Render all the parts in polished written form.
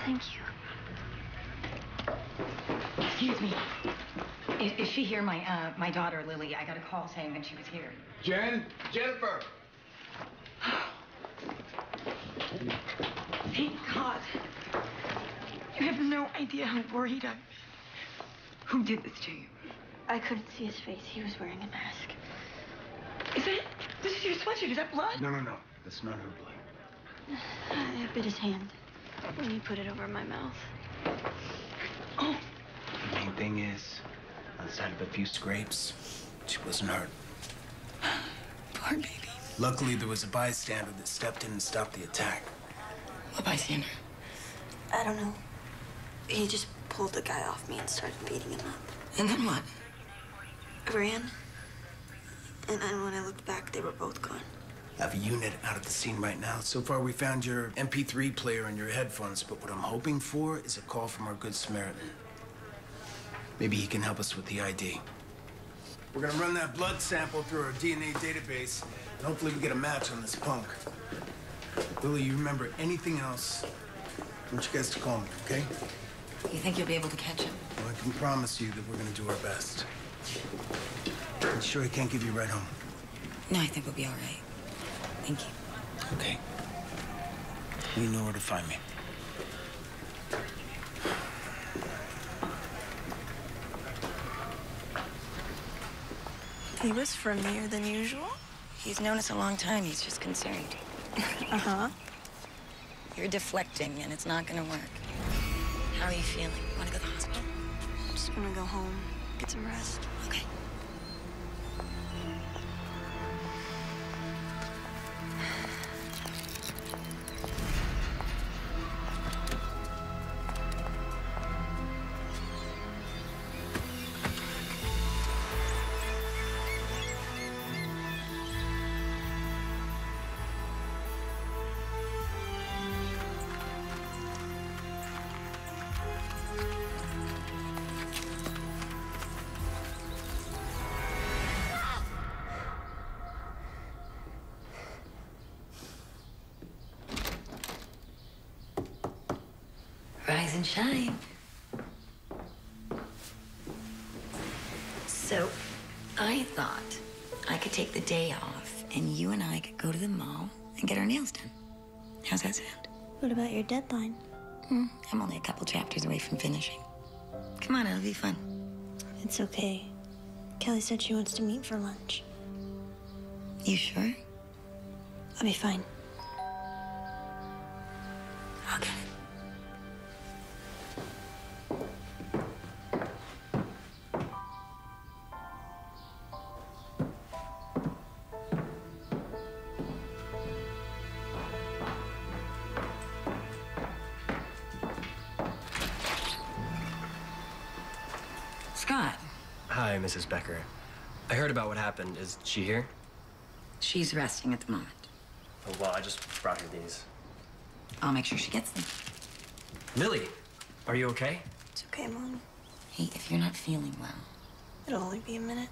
Thank you. Excuse me. Is she here? My daughter, Lily. I got a call saying that she was here. Jen? Jennifer! Thank God. You have no idea how worried I've been. Who did this to you? I couldn't see his face. He was wearing a mask. This is your sweatshirt. Is that blood? No. That's not her blood. I bit his hand when he put it over my mouth. Oh. The main thing is, outside of a few scrapes, she wasn't hurt. Poor baby. Luckily, there was a bystander that stepped in and stopped the attack. What bystander? I don't know. He just pulled the guy off me and started beating him up. And then what? I ran. And then when I looked back, they were both gone. I have a unit out at the scene right now. So far, we found your MP3 player and your headphones, but what I'm hoping for is a call from our Good Samaritan. Maybe he can help us with the ID. We're gonna run that blood sample through our DNA database, and hopefully we get a match on this punk. Lily, you remember anything else? I want you guys to call me, okay? You think you'll be able to catch him? Well, I can promise you that we're gonna do our best. I'm sure I can't give you a ride home. No, I think we'll be all right. Thank you. Okay. You know where to find me. He was friendlier than usual. He's known us a long time. He's just concerned. Uh-huh. You're deflecting, and it's not gonna work. How are you feeling? Want to go to the hospital? I'm just gonna go home, get some rest. Okay. Rise and shine. So, I thought I could take the day off and you and I could go to the mall and get our nails done. How's that sound? What about your deadline? I'm only a couple chapters away from finishing. Come on, it'll be fun. It's okay. Kelly said she wants to meet for lunch. You sure? I'll be fine. Okay. Scott. Hi, Mrs. Becker. I heard about what happened. Is she here? She's resting at the moment. Oh, well, I just brought her these. I'll make sure she gets them. Lily, are you okay? It's okay, Mom. Hey, if you're not feeling well. It'll only be a minute.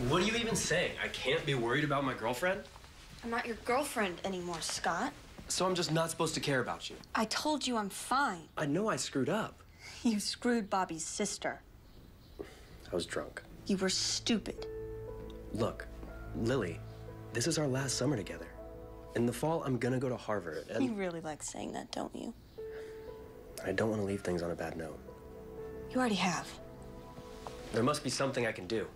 What are you even saying? I can't be worried about my girlfriend? I'm not your girlfriend anymore, Scott. So I'm just not supposed to care about you? I told you I'm fine. I know I screwed up. You screwed Bobby's sister. I was drunk. You were stupid. Look, Lily, this is our last summer together. In the fall, I'm gonna go to Harvard, and You really like saying that, don't you? I don't want to leave things on a bad note. You already have. There must be something I can do.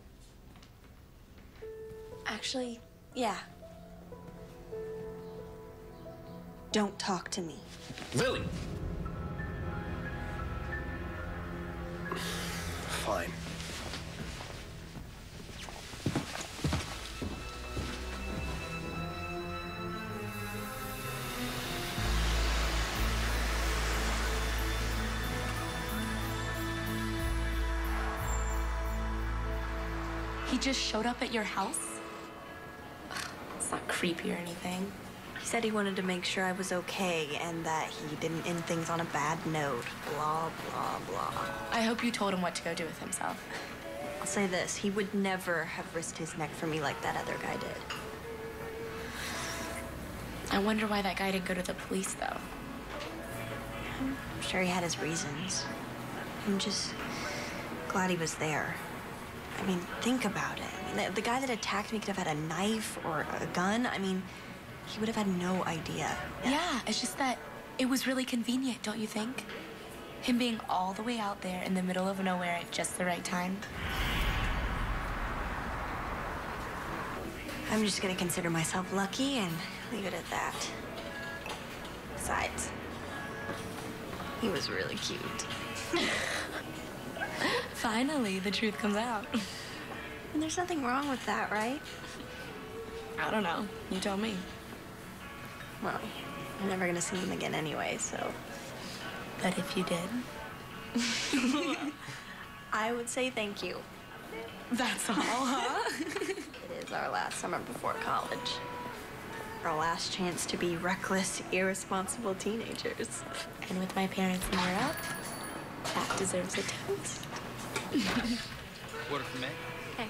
Actually, yeah. Don't talk to me. Lily! Fine. He just showed up at your house? It's not creepy or anything. He said he wanted to make sure I was okay and that he didn't end things on a bad note. Blah, blah, blah. I hope you told him what to go do with himself. I'll say this, he would never have risked his neck for me like that other guy did. I wonder why that guy didn't go to the police, though. I'm sure he had his reasons. I'm just glad he was there. I mean, think about it. I mean, the guy that attacked me could have had a knife or a gun. I mean, he would have had no idea. Yeah, it's just that it was really convenient, don't you think? Him being all the way out there in the middle of nowhere at just the right time. I'm just gonna consider myself lucky and leave it at that. Besides, he was really cute. Finally, the truth comes out. And there's nothing wrong with that, right? I don't know. You tell me. Well, I'm never gonna see him again anyway, so. But if you did, I would say thank you. that's all, huh? It is our last summer before college. Our last chance to be reckless, irresponsible teenagers. And with my parents in Europe, that deserves a toast. Order for me? Hey.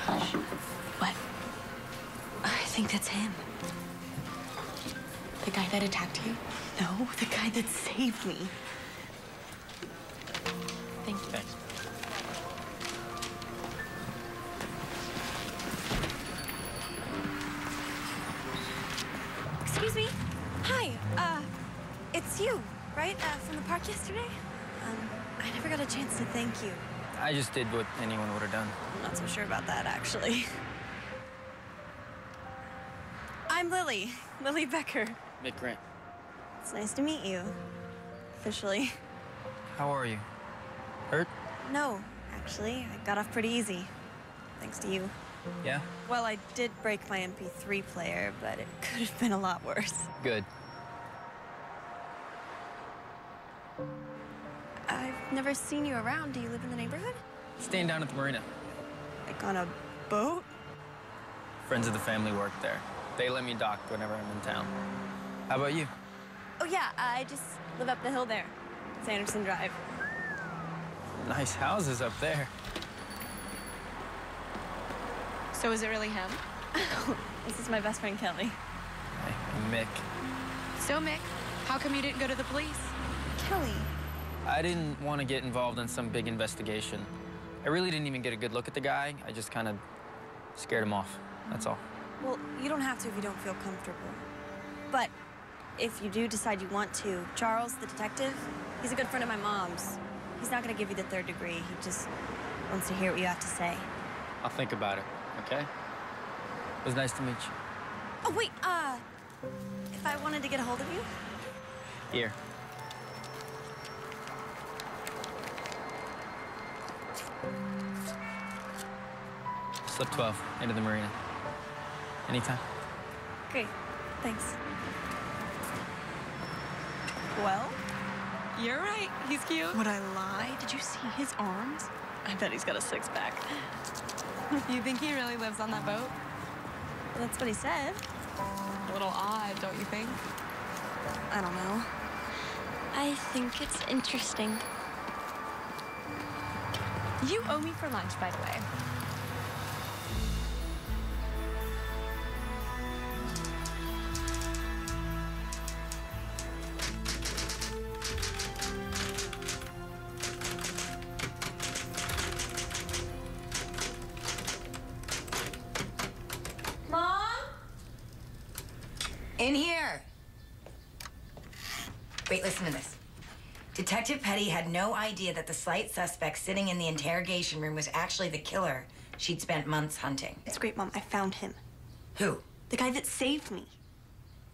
Oh my gosh. What? I think that's him. The guy that attacked you? No, the guy that saved me. Thank you. Thanks. Excuse me. Hi. It's you, right? From the park yesterday? I never got a chance to thank you. I just did what anyone would have done. I'm not so sure about that, actually. I'm Lily. Lily Becker. Mick Grant. It's nice to meet you. Officially. How are you? Hurt? No, actually. I got off pretty easy. Thanks to you. Yeah? Well, I did break my MP3 player, but it could have been a lot worse. Good. I've never seen you around. Do you live in the neighborhood? Staying down at the marina. Like on a boat? Friends of the family work there. They let me dock whenever I'm in town. How about you? Oh, yeah. I just live up the hill there. Sanderson Drive. Nice houses up there. So is it really him? This is my best friend, Kelly. Hey, Mick. So, Mick, how come you didn't go to the police? Kelly. I didn't want to get involved in some big investigation. I really didn't even get a good look at the guy. I just kind of scared him off. That's all. Well, you don't have to if you don't feel comfortable. But if you do decide you want to, Charles, the detective, he's a good friend of my mom's. He's not going to give you the third degree. He just wants to hear what you have to say. I'll think about it, okay? It was nice to meet you. Oh, wait, if I wanted to get a hold of you? Here. Slip 12, into the marina. Anytime. Great, thanks. Well? You're right. He's cute. Would I lie? Did you see his arms? I bet he's got a six-pack. You think he really lives on that boat? Well, that's what he said. A little odd, don't you think? I don't know. I think it's interesting. You owe me for lunch, by the way. Mom? In here. Wait, listen to this. Detective Petty had no idea that the slight suspect sitting in the interrogation room was actually the killer she'd spent months hunting. It's great, Mom. I found him. Who? The guy that saved me.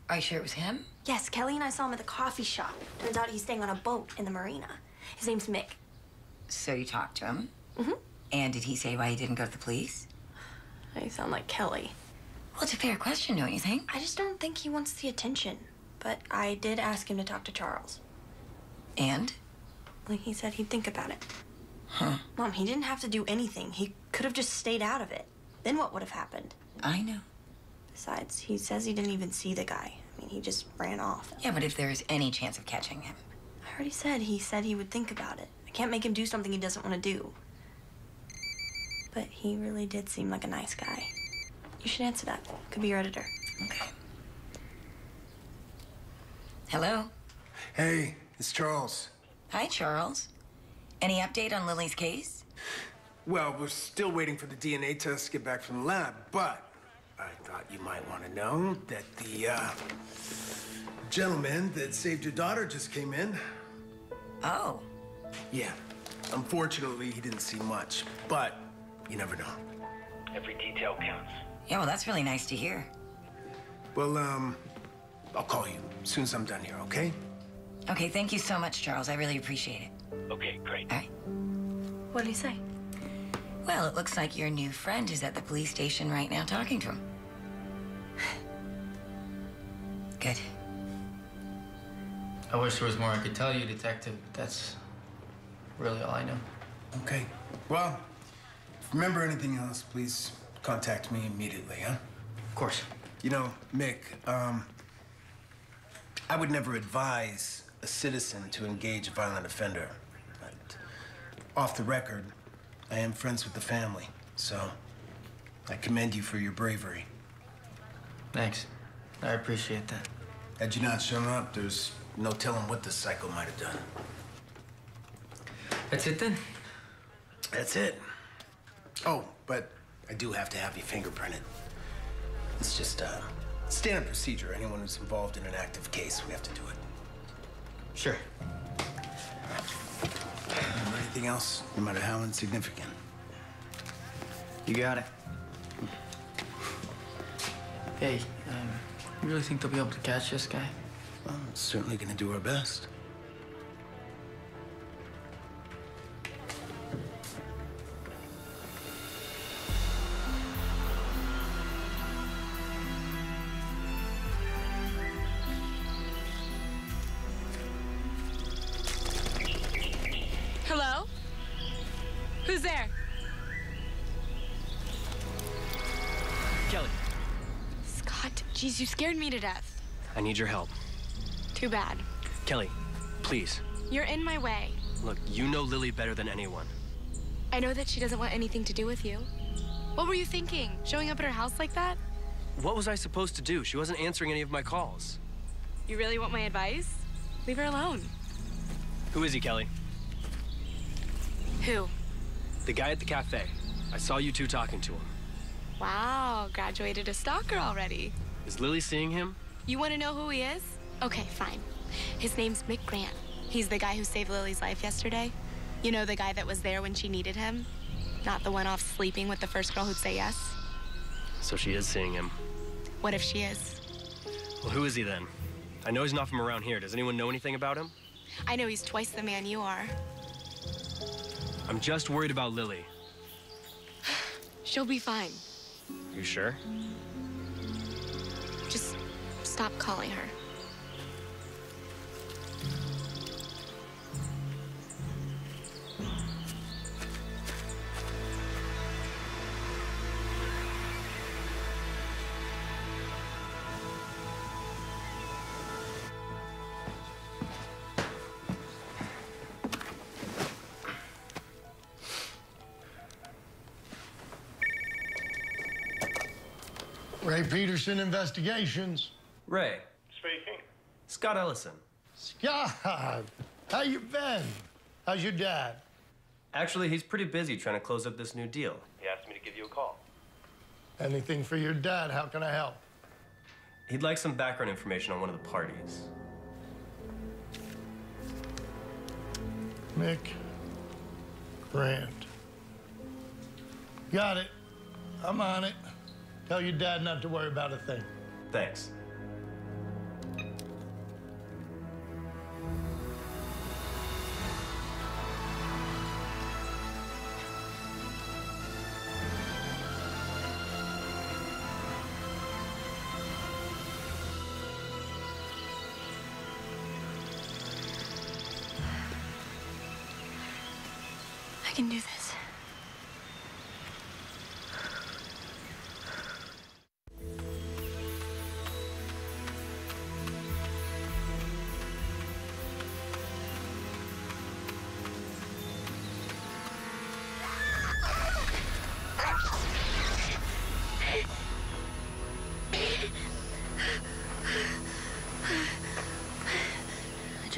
Are you sure it was him? Yes, Kelly and I saw him at the coffee shop. Turns out he's staying on a boat in the marina. His name's Mick. So you talked to him? Mm-hmm. And did he say why he didn't go to the police? You sound like Kelly. Well, it's a fair question, don't you think? I just don't think he wants the attention. But I did ask him to talk to Charles. And? Like he said he'd think about it. Huh. Mom, he didn't have to do anything. He could have just stayed out of it. Then what would have happened? I know. Besides, he says he didn't even see the guy. I mean, he just ran off. Yeah, but if there is any chance of catching him. I already said he would think about it. I can't make him do something he doesn't want to do. But he really did seem like a nice guy. You should answer that. Could be your editor. Okay. Hello? Hey, it's Charles. Hi, Charles. Any update on Lily's case? Well, we're still waiting for the DNA test to get back from the lab, but I thought you might want to know that the gentleman that saved your daughter just came in. Oh. Yeah. Unfortunately, he didn't see much, but you never know. Every detail counts. Yeah, well, that's really nice to hear. Well, I'll call you as soon as I'm done here, okay? Okay, thank you so much, Charles. I really appreciate it. Okay, great. All right. What did he say? Well, it looks like your new friend is at the police station right now talking to him. Good. I wish there was more I could tell you, Detective, but that's really all I know. Okay. Well, if you remember anything else, please contact me immediately, huh? Of course. You know, Mick, I would never advise a citizen to engage a violent offender. But off the record, I am friends with the family, so I commend you for your bravery. Thanks. I appreciate that. Had you not shown up, there's no telling what this psycho might have done. That's it then? That's it. Oh, but I do have to have you fingerprinted. It's just standard procedure. Anyone who's involved in an active case, we have to do it. Sure. Anything else, no matter how insignificant? You got it. Hey, you really think they'll be able to catch this guy? Well, I'm certainly gonna do our best. Hello? Who's there? Kelly, Scott, geez, you scared me to death. I need your help. Too bad. Kelly, please. You're in my way. Look, you know Lily better than anyone. I know that she doesn't want anything to do with you. What were you thinking? Showing up at her house like that? What was I supposed to do? She wasn't answering any of my calls. You really want my advice? Leave her alone. Who is he, Kelly? Who? The guy at the cafe. I saw you two talking to him. Wow, graduated a stalker already. Is Lily seeing him? You want to know who he is? Okay, fine. His name's Mick Grant. He's the guy who saved Lily's life yesterday. You know, the guy that was there when she needed him? Not the one off sleeping with the first girl who'd say yes? So she is seeing him. What if she is? Well, who is he then? I know he's not from around here. Does anyone know anything about him? I know he's twice the man you are. I'm just worried about Lily. She'll be fine. You sure? Just stop calling her. Ray Peterson Investigations. Ray. Speaking. Scott Ellison. Scott, how you been? How's your dad? Actually, he's pretty busy trying to close up this new deal. He asked me to give you a call. Anything for your dad? How can I help? He'd like some background information on one of the parties. Mick Grant. Got it. I'm on it. Tell your dad not to worry about a thing. Thanks. I can do this.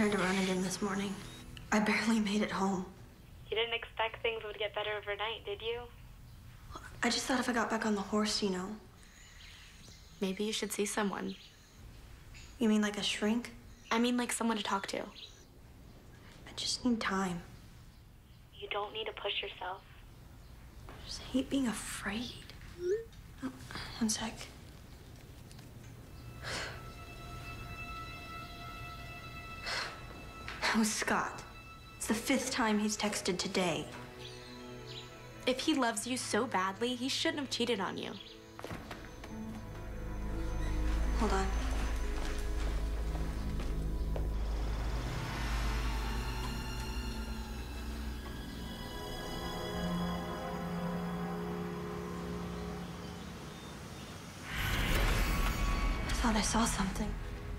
tried to run again this morning. I barely made it home. You didn't expect things would get better overnight, did you? I just thought if I got back on the horse, you know. Maybe you should see someone. You mean like a shrink? I mean like someone to talk to. I just need time. You don't need to push yourself. I just hate being afraid. Oh, one sec. Oh, Scott. It's the 5th time he's texted today. If he loves you so badly, he shouldn't have cheated on you. Hold on. I thought I saw something.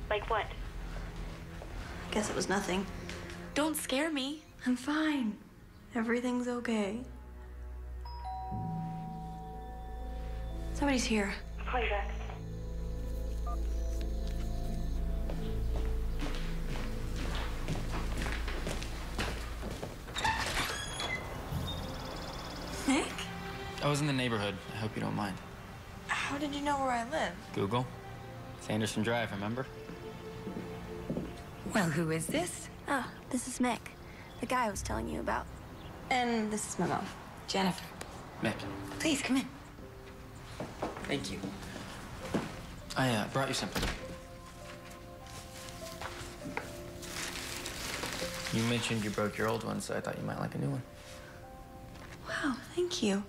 Like what? I guess it was nothing. Don't scare me. I'm fine. Everything's okay. Somebody's here. I'll call you back. Nick? I was in the neighborhood. I hope you don't mind. How did you know where I live? Google. Sanderson Drive, remember? Well, who is this? Oh, this is Mick, the guy I was telling you about. And this is my mom. Jennifer. Mick. Please, come in. Thank you. I brought you something. You mentioned you broke your old one, so I thought you might like a new one. Wow, thank you.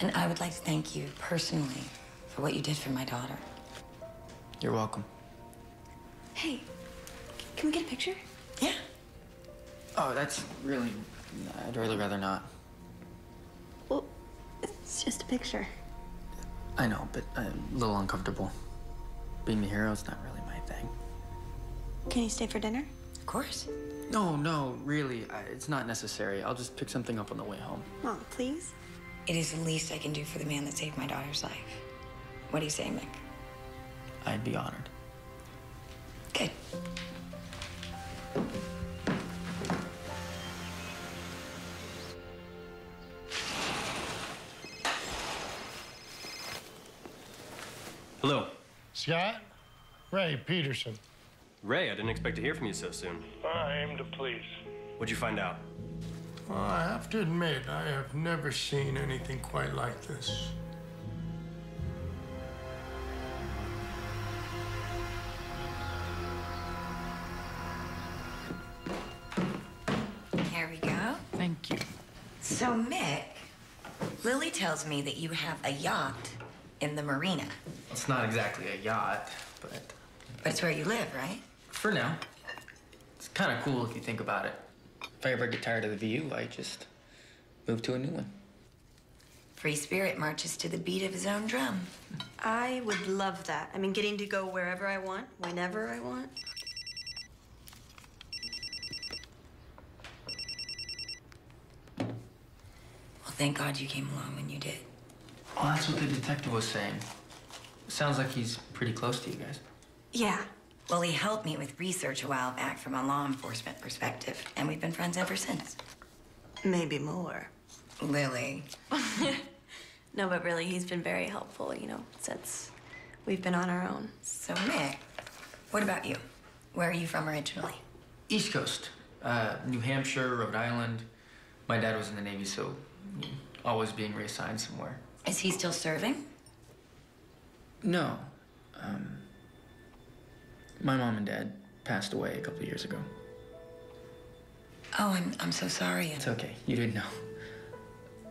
And I would like to thank you personally for what you did for my daughter. You're welcome. Hey, can we get a picture? Yeah. Oh, that's really... I'd really rather not. Well, it's just a picture. I know, but I'm a little uncomfortable. Being the hero is not really my thing. Can you stay for dinner? Of course. No, really. It's not necessary. I'll just pick something up on the way home. Mom, please? It is the least I can do for the man that saved my daughter's life. What do you say, Mick? I'd be honored. Good. Hello. Scott? Ray Peterson. Ray, I didn't expect to hear from you so soon. I aim to please. What'd you find out? Well, I have to admit, I have never seen anything quite like this. Here we go. Thank you. So, Mick, Lily tells me that you have a yacht in the marina. It's not exactly a yacht, but But it's where you live, right? for now, it's kind of cool if you think about it. If I ever get tired of the view, I just move to a new one. Free spirit marches to the beat of his own drum. I would love that. I mean, getting to go wherever I want, whenever I want. Well, thank God you came along when you did. Well, that's what the detective was saying. Sounds like he's pretty close to you guys. Yeah. Well, he helped me with research a while back from a law enforcement perspective, and we've been friends ever since. Maybe more. Lily. No, but really, he's been very helpful, you know, since we've been on our own. So, Mick, what about you? Where are you from originally? East Coast, New Hampshire, Rhode Island. My dad was in the Navy, so always being reassigned somewhere. Is he still serving? No. My mom and dad passed away a couple of years ago. Oh, I'm so sorry. It's okay. You didn't know.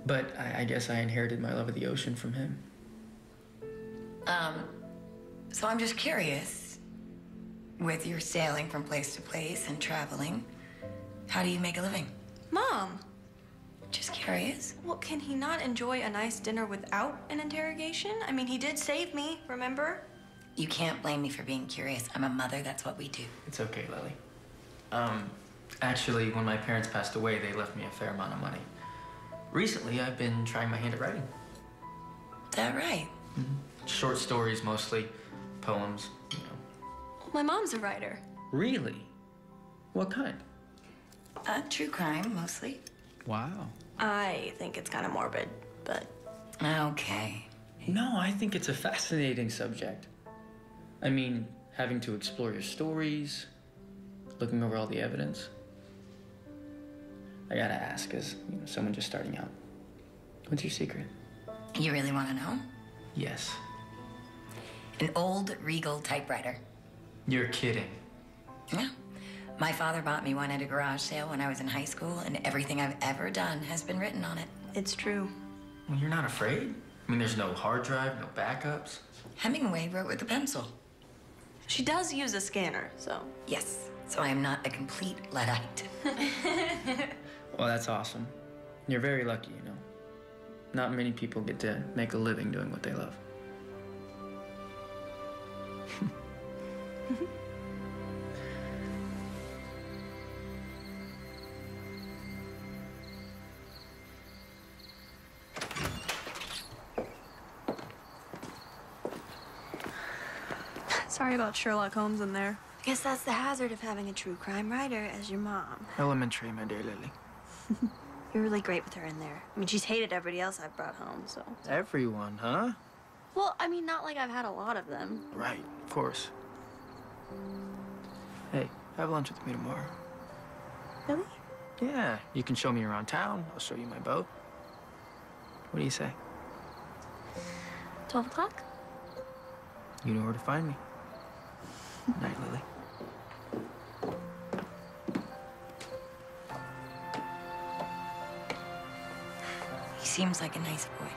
But I guess I inherited my love of the ocean from him. So I'm just curious. With your sailing from place to place and traveling, how do you make a living? Mom, Just curious. well, can he not enjoy a nice dinner without an interrogation? I mean, he did save me, remember? You can't blame me for being curious. I'm a mother, that's what we do. It's okay, Lily. Actually, when my parents passed away, they left me a fair amount of money. Recently, I've been trying my hand at writing. Is that right? Short stories, mostly. Poems, you know. My mom's a writer. Really? What kind? True crime, mostly. Wow. I think it's kind of morbid, but Okay. No, I think it's a fascinating subject. I mean, having to explore your stories, looking over all the evidence. I gotta ask, as someone just starting out, what's your secret? You really want to know? Yes. An old Regal typewriter. You're kidding. Yeah. My father bought me one at a garage sale when I was in high school, and everything I've ever done has been written on it. it's true. Well, you're not afraid? I mean, there's no hard drive, no backups. Hemingway wrote with a pencil. She does use a scanner, so. Yes, so I am not a complete Luddite. Well, that's awesome. You're very lucky, Not many people get to make a living doing what they love. Sorry about Sherlock Holmes in there. I guess that's the hazard of having a true crime writer as your mom. Elementary, my dear Lily. You're really great with her in there. I mean, she's hated everybody else I've brought home, so. Everyone, huh? Well, I mean, not like I've had a lot of them. Right, of course. Hey, have lunch with me tomorrow. Really? Yeah, you can show me around town. I'll show you my boat. What do you say? 12 o'clock? You know where to find me. Night, Lily. He seems like a nice boy.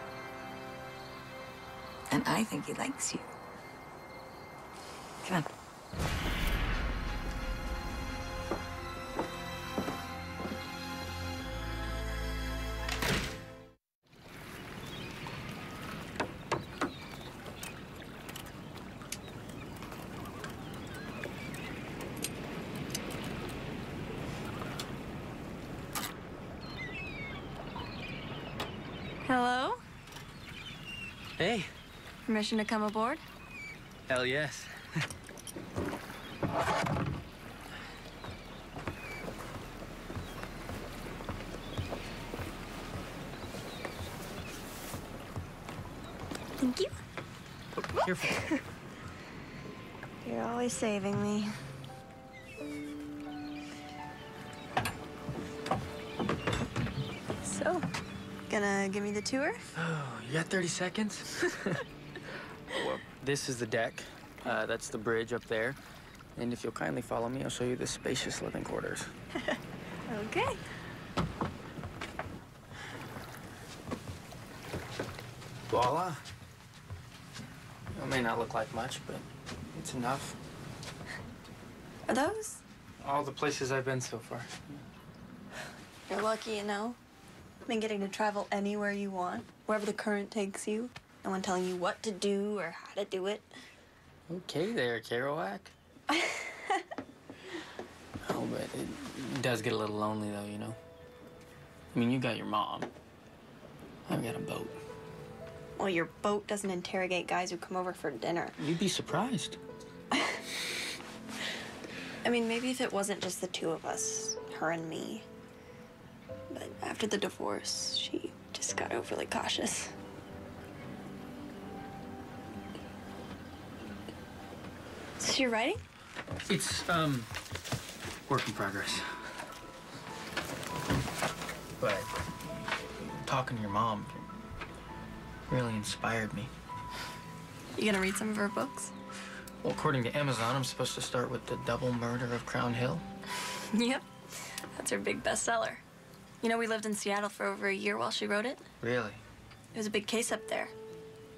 And I think he likes you. Come on. Hello? Hey. Permission to come aboard? Hell yes. Thank you. Careful. You're always saving me. So, gonna give me the tour? Oh, you got 30 seconds? Well, this is the deck. That's the bridge up there. And if you'll kindly follow me, I'll show you the spacious living quarters. Okay. Voila. It may not look like much, but it's enough. Are those? All the places I've been so far. You're lucky, Been getting to travel anywhere you want, wherever the current takes you. No one telling you what to do or how to do it. Okay there, Kerouac. Oh, but it does get a little lonely, though, I mean, you got your mom. I've got a boat. Well, your boat doesn't interrogate guys who come over for dinner. You'd be surprised. I mean, maybe if it wasn't just the two of us, her and me. But after the divorce, she just got overly cautious. Is this your writing? It's, work in progress. But talking to your mom really inspired me. You gonna read some of her books? Well, according to Amazon, I'm supposed to start with The Double Murder of Crown Hill. Yep. That's her big bestseller. We lived in Seattle for over a year while she wrote it. Really? It was a big case up there.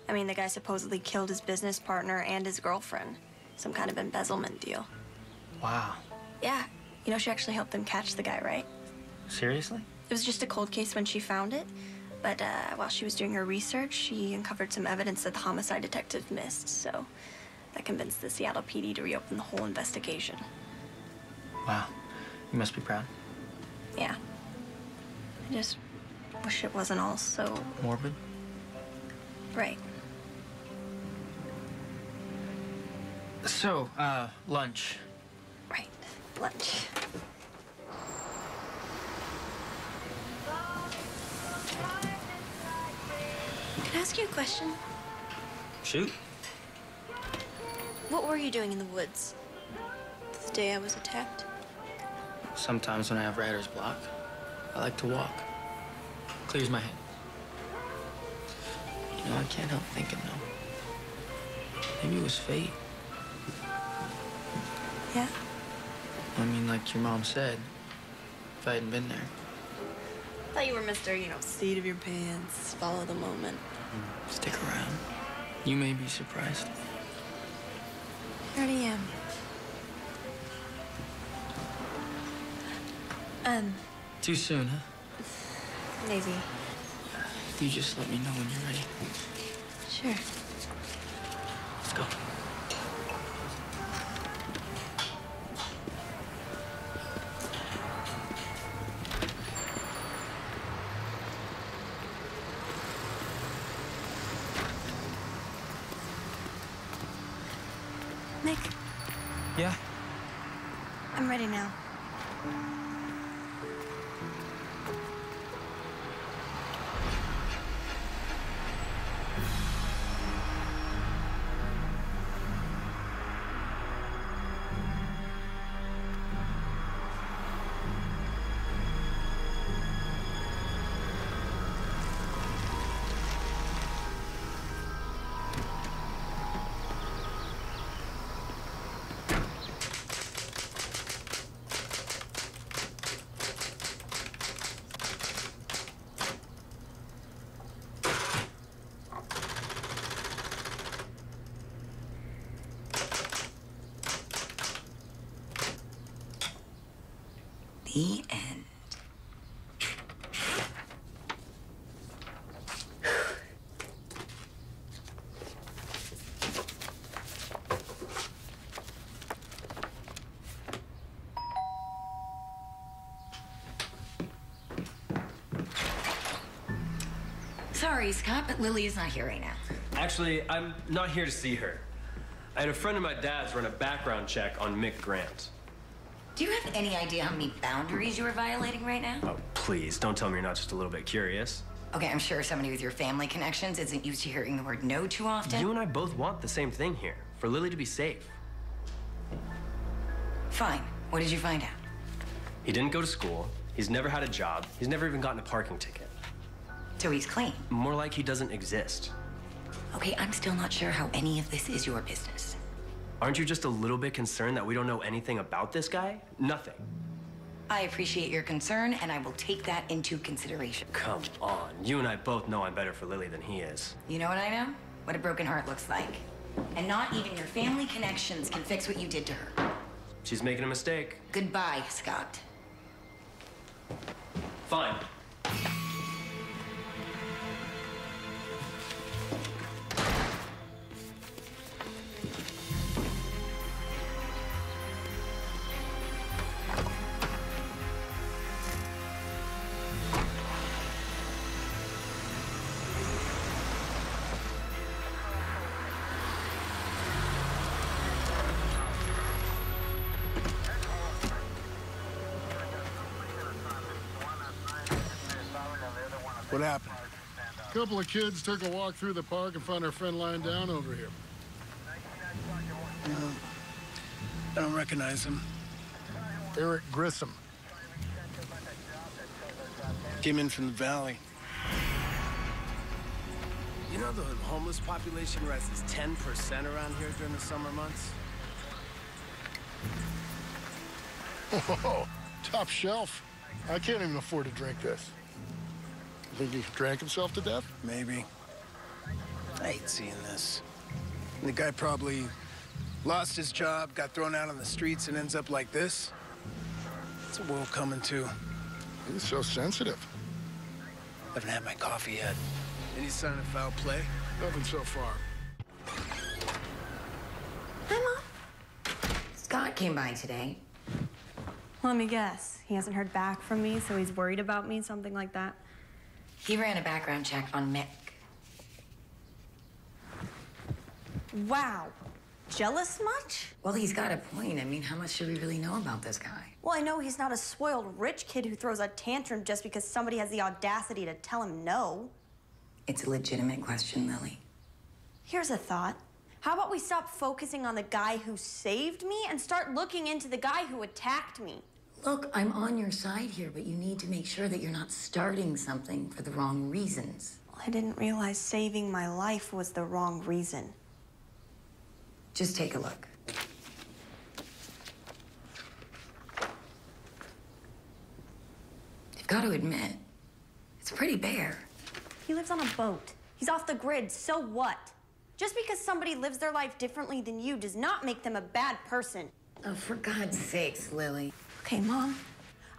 I mean, the guy supposedly killed his business partner and his girlfriend. Some kind of embezzlement deal. Wow. Yeah. She actually helped them catch the guy, right? Seriously? It was just a cold case when she found it. But while she was doing her research, she uncovered some evidence that the homicide detective missed. So that convinced the Seattle PD to reopen the whole investigation. Wow. You must be proud. Yeah. I just wish it wasn't all so... Morbid? Right. So, lunch. Right. lunch. Can I ask you a question? Shoot. What were you doing in the woods the day I was attacked? Sometimes when I have writer's block, I like to walk. Clears my head. You know, I can't help thinking, though. Maybe it was fate. Yeah? I mean, like your mom said, if I hadn't been there. I thought you were Mr., seat of your pants, follow the moment. Stick around. You may be surprised. I already am. Too soon, huh? Maybe. You just let me know when you're ready. Sure. Let's go. Nick, Yeah? I'm ready now. The end. Sorry, Scott, but Lily is not here right now. Actually, I'm not here to see her. I had a friend of my dad's run a background check on Mick Grant. Do you have any idea how many boundaries you are violating right now? Oh, please, don't tell me you're not just a little bit curious. Okay, I'm sure somebody with your family connections isn't used to hearing the word no too often. You and I both want the same thing here, for Lily to be safe. Fine. What did you find out? He didn't go to school, he's never had a job, he's never even gotten a parking ticket. So he's clean. More like he doesn't exist. Okay, I'm still not sure how any of this is your business. Aren't you just a little bit concerned that we don't know anything about this guy? Nothing. I appreciate your concern, and I will take that into consideration. Come on, you and I both know I'm better for Lily than he is. You know what I know? What a broken heart looks like. And not even your family connections can fix what you did to her. She's making a mistake. Goodbye, Scott. Fine. What happened? A couple of kids took a walk through the park and found our friend lying down over here. I don't recognize him. Eric Grissom. Came in from the valley. You know the homeless population rises 10% around here during the summer months? Whoa, top shelf. I can't even afford to drink this. You think he drank himself to death? Maybe. I hate seeing this. The guy probably lost his job, got thrown out on the streets, and ends up like this. What's the world coming to? He's so sensitive. Haven't had my coffee yet. Any sign of foul play? Nothing so far. Hi, Mom. Scott came by today. Let me guess. He hasn't heard back from me, so he's worried about me, something like that. He ran a background check on Mick. Wow. jealous much? Well, he's got a point. I mean, how much should we really know about this guy? Well, I know he's not a spoiled rich kid who throws a tantrum just because somebody has the audacity to tell him no. It's a legitimate question, Lily. Here's a thought. How about we stop focusing on the guy who saved me and start looking into the guy who attacked me? Look, I'm on your side here, but you need to make sure that you're not starting something for the wrong reasons. Well, I didn't realize saving my life was the wrong reason. Just take a look. You've got to admit, it's pretty bare. He lives on a boat. He's off the grid, so what? Just because somebody lives their life differently than you does not make them a bad person. Oh, for God's sakes, Lily. Okay, Mom.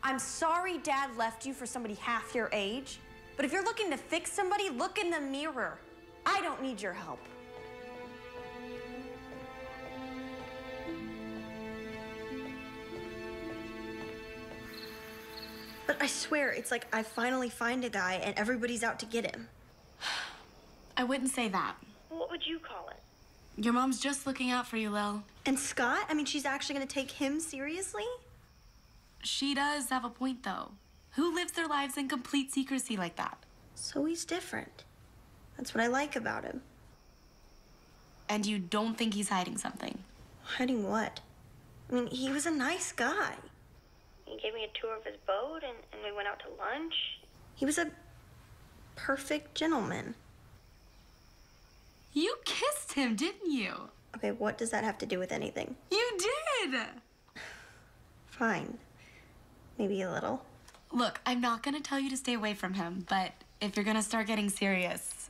I'm sorry Dad left you for somebody half your age, but if you're looking to fix somebody, look in the mirror. I don't need your help. But I swear, it's like I finally find a guy and everybody's out to get him. I wouldn't say that. What would you call it? Your mom's just looking out for you, Lil. And Scott? I mean, she's actually gonna take him seriously? She does have a point, though. Who lives their lives in complete secrecy like that? So he's different. That's what I like about him. And you don't think he's hiding something? Hiding what? I mean, he was a nice guy. He gave me a tour of his boat and we went out to lunch. He was a perfect gentleman. You kissed him, didn't you? Okay, what does that have to do with anything? You did! Fine. Maybe a little. Look, I'm not gonna tell you to stay away from him, but if you're gonna start getting serious,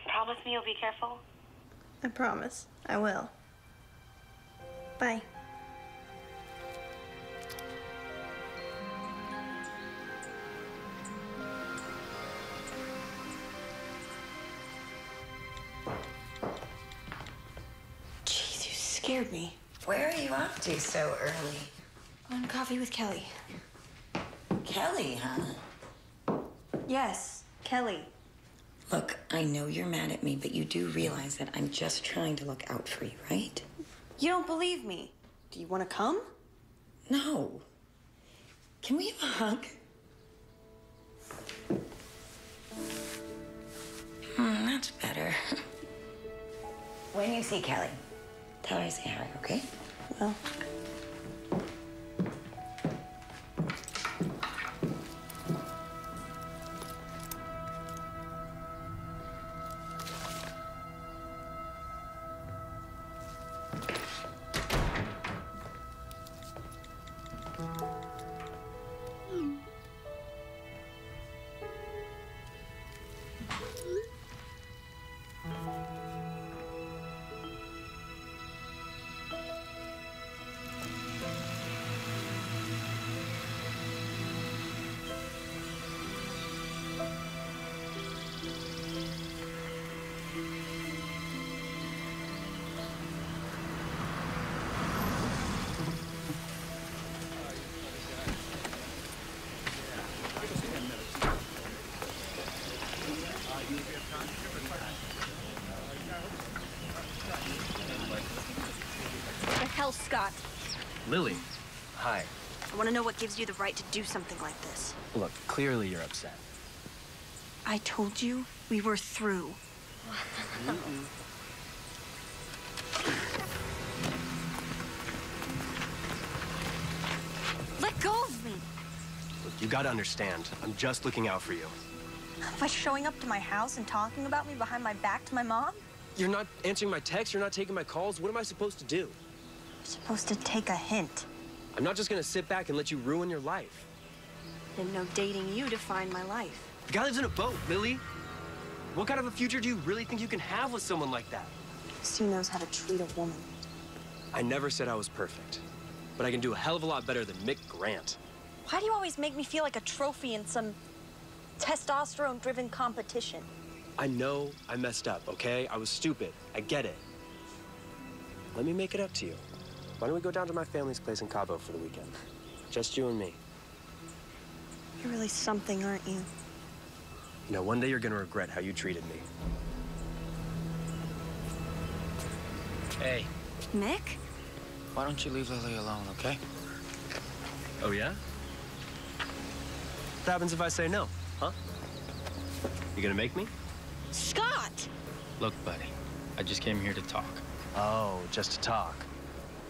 promise me you'll be careful? I promise. I will. Bye. Jeez, you scared me. Where are you off to so early? On coffee with Kelly. Kelly, huh? Yes, Kelly. Look, I know you're mad at me, but you do realize that I'm just trying to look out for you, right? You don't believe me. Do you want to come? No. Can we have a hug? That's better. When you see Kelly, tell her I say hi, okay? Well. The hell, Scott? Lily, hi. I want to know what gives you the right to do something like this. Look, clearly you're upset. I told you we were through. Let go of me. Look, you gotta understand, I'm just looking out for you. By showing up to my house and talking about me behind my back to my mom? You're not answering my texts, you're not taking my calls. What am I supposed to do? You're supposed to take a hint. I'm not just gonna sit back and let you ruin your life. Didn't know dating you defined my life. The guy lives in a boat, Lily. What kind of a future do you really think you can have with someone like that? He knows how to treat a woman. I never said I was perfect, but I can do a hell of a lot better than Mick Grant. Why do you always make me feel like a trophy in some testosterone-driven competition? I know I messed up, okay? I was stupid. I get it. Let me make it up to you. Why don't we go down to my family's place in Cabo for the weekend? Just you and me. You're really something, aren't you? You know, one day you're gonna regret how you treated me. Hey, Mick? Why don't you leave Lily alone, okay? Oh, yeah? What happens if I say no, huh? You gonna make me? Scott! Look, buddy, I just came here to talk. Oh, just to talk.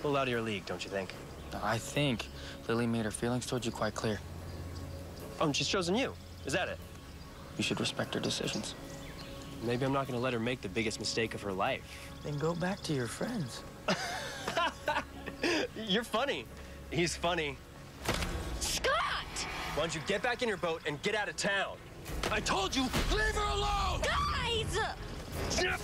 A little out of your league, don't you think? I think Lily made her feelings towards you quite clear. Oh, and she's chosen you. Is that it? You should respect her decisions. Maybe I'm not gonna let her make the biggest mistake of her life. Then go back to your friends. You're funny. He's funny. Scott! Why don't you get back in your boat and get out of town? I told you, leave her alone! Guys! Stop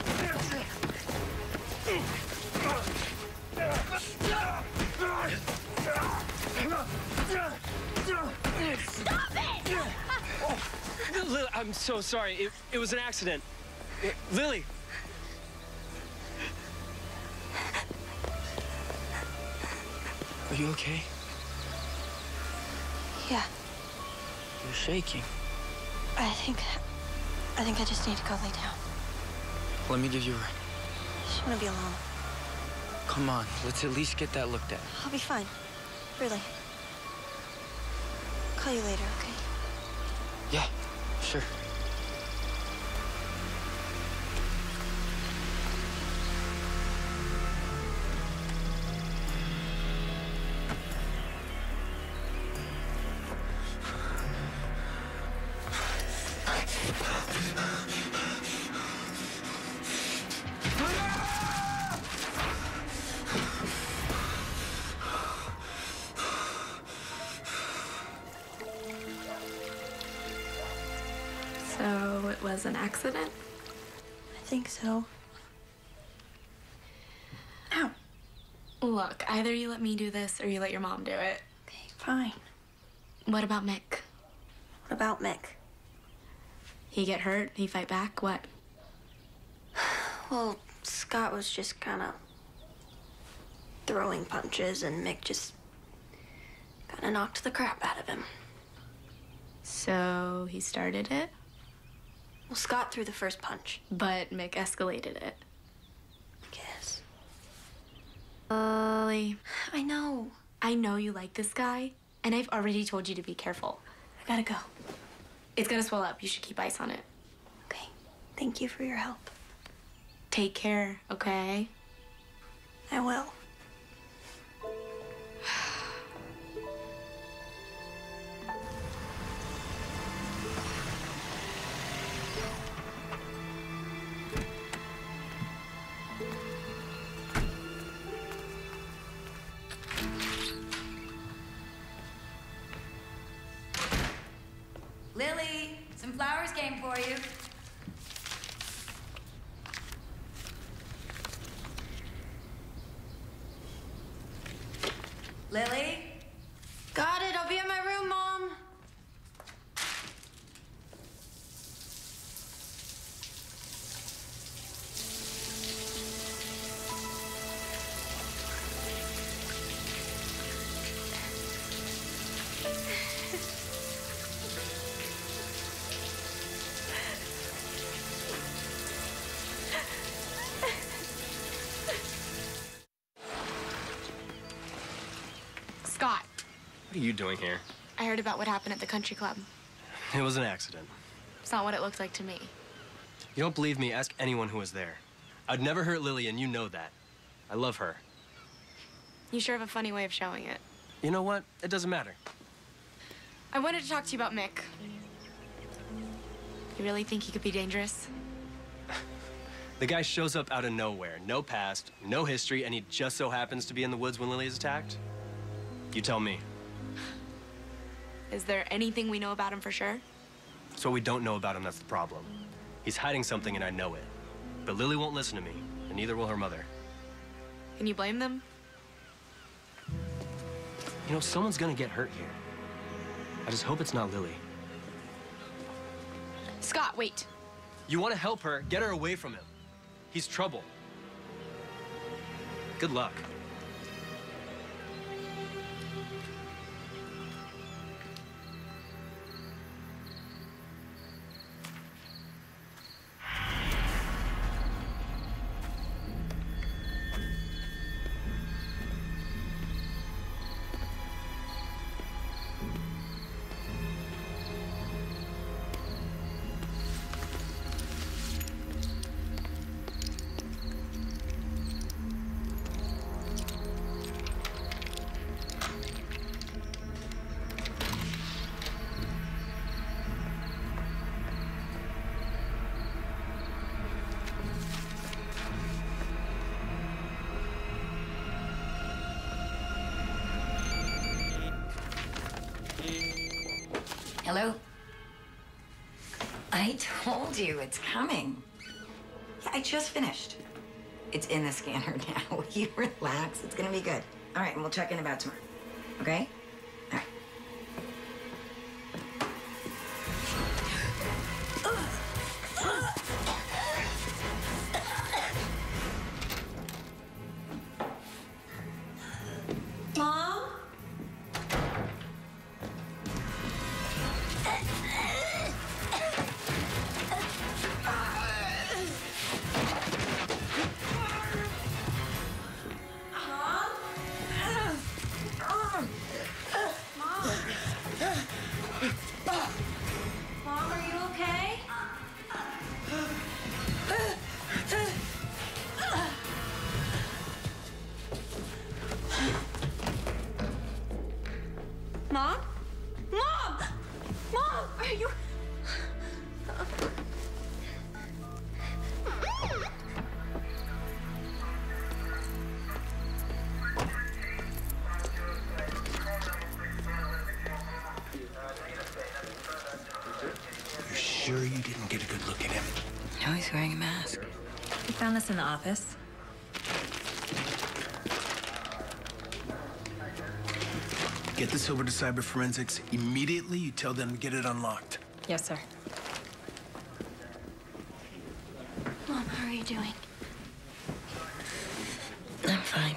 it! Lily, I'm so sorry. It was an accident. Lily. Are you okay? Yeah, You're shaking. I think I just need to go lay down. Let me give you a... I just want to be alone. Come on, let's at least get that looked at. I'll be fine. Really. Call you later, okay? Yeah, sure. So it was an accident? I think so. Ow. Look, either you let me do this or you let your mom do it. Okay, fine. What about Mick? What about Mick? He get hurt? He fight back? What? Well, Scott was just kind of throwing punches, and Mick just kind of knocked the crap out of him. So he started it, Well, Scott threw the first punch, but Mick escalated it. I guess. Lily, I know. I know you like this guy, and I've already told you to be careful. I gotta go. It's gonna swell up. You should keep ice on it. Okay. Thank you for your help. Take care, okay? I will. Lily, some flowers came for you. Lily? Got it. I'll be in my room, Mom. Scott, What are you doing here? I heard about what happened at the country club. It was an accident. It's not what it looked like to me. You don't believe me? Ask anyone who was there. I'd never hurt Lily, and you know that. I love her. You sure have a funny way of showing it. You know what? It doesn't matter. I wanted to talk to you about Mick. You really think he could be dangerous? The guy shows up out of nowhere. No past, no history, and he just so happens to be in the woods when Lily is attacked? You tell me. Is there anything we know about him for sure? It's what we don't know about him that's the problem. He's hiding something, and I know it. But Lily won't listen to me, and neither will her mother. Can you blame them? You know, someone's gonna get hurt here. I just hope it's not Lily. Scott, wait. You want to help her, get her away from him. He's trouble. Good luck. Hello? I told you it's coming. Yeah, I just finished. It's in the scanner now. You relax. It's gonna be good. All right, and we'll check in about tomorrow. Okay? All right. Mom? Mom, are you okay? Mom? Mom! Mom, are you... You sure you didn't get a good look at him? No, he's wearing a mask. We found this in the office. Get this over to Cyber Forensics. Immediately, you tell them to get it unlocked. Yes, sir. Mom, how are you doing? I'm fine.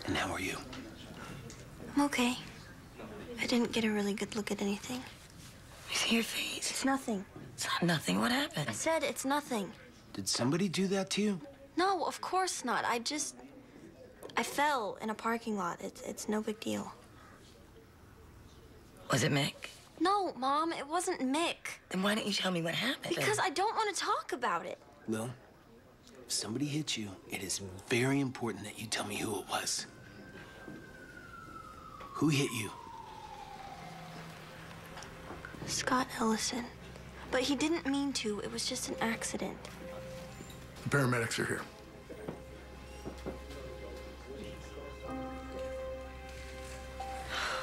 And how are you? I'm okay. I didn't get a really good look at anything. I see your face. It's nothing. It's not nothing. What happened? I said it's nothing. Did somebody do that to you? No, of course not. I fell in a parking lot. It's no big deal. Was it Mick? No, Mom, it wasn't Mick. Then why don't you tell me what happened? Because I don't want to talk about it. Well, if somebody hit you, it is very important that you tell me who it was. Who hit you? Scott Ellison. But he didn't mean to. It was just an accident. The paramedics are here.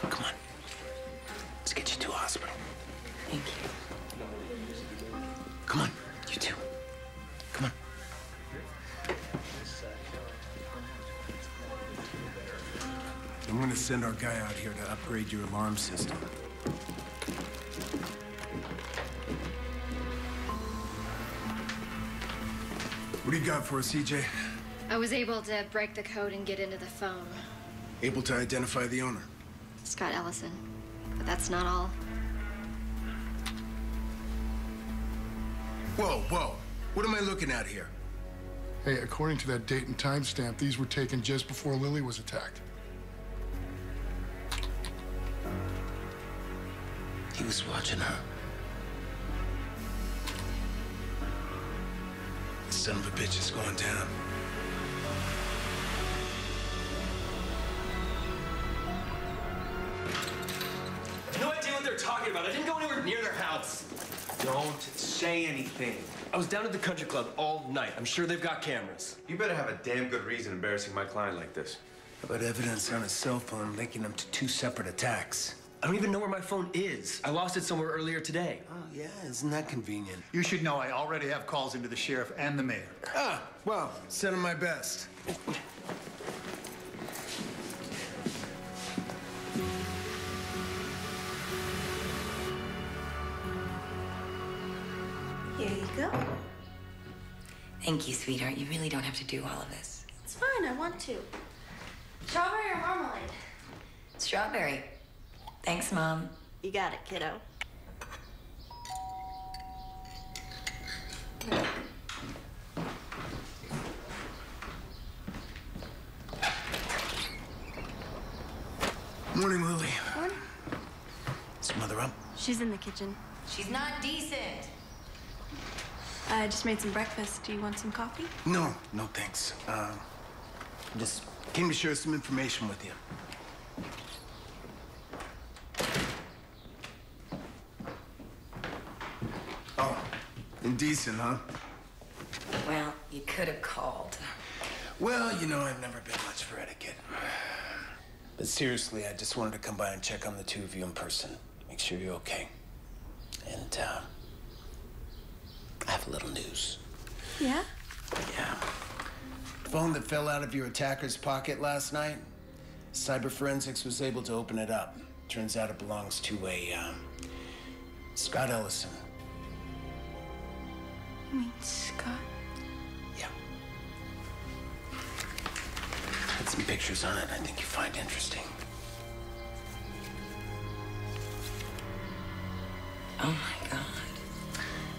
Come on. Let's get you to a hospital. Thank you. Come on, you two. Come on. I'm gonna send our guy out here to upgrade your alarm system. What do you got for us, CJ? I was able to break the code and get into the phone. Able to identify the owner? Scott Ellison. But that's not all. Whoa, whoa. What am I looking at here? Hey, according to that date and timestamp, these were taken just before Lily was attacked. He was watching her. The son of a bitch is going down. No idea what they're talking about. I didn't go anywhere near their house. Don't say anything. I was down at the country club all night. I'm sure they've got cameras. You better have a damn good reason embarrassing my client like this. How about evidence on his cell phone linking him to 2 separate attacks? I don't even know where my phone is. I lost it somewhere earlier today. Oh, yeah, isn't that convenient? You should know I already have calls into the sheriff and the mayor. Ah, well, send him my best. Here you go. Thank you, sweetheart. You really don't have to do all of this. It's fine, I want to. Strawberry or marmalade? Strawberry. Thanks, Mom. You got it, kiddo. Morning, Lily. Morning. Is Mother up? She's in the kitchen. She's not decent. I just made some breakfast. Do you want some coffee? No, no thanks. Just came to share some information with you. Oh, indecent, huh? Well, you could have called. Well, you know, I've never been much for etiquette. But seriously, I just wanted to come by and check on the two of you in person. Make sure you're okay. And, I have a little news. Yeah? Yeah. Phone that fell out of your attacker's pocket last night, Cyber Forensics was able to open it up. Turns out it belongs to a, Scott Ellison. You mean Scott? Yeah. Had some pictures on it I think you find interesting. Oh my God.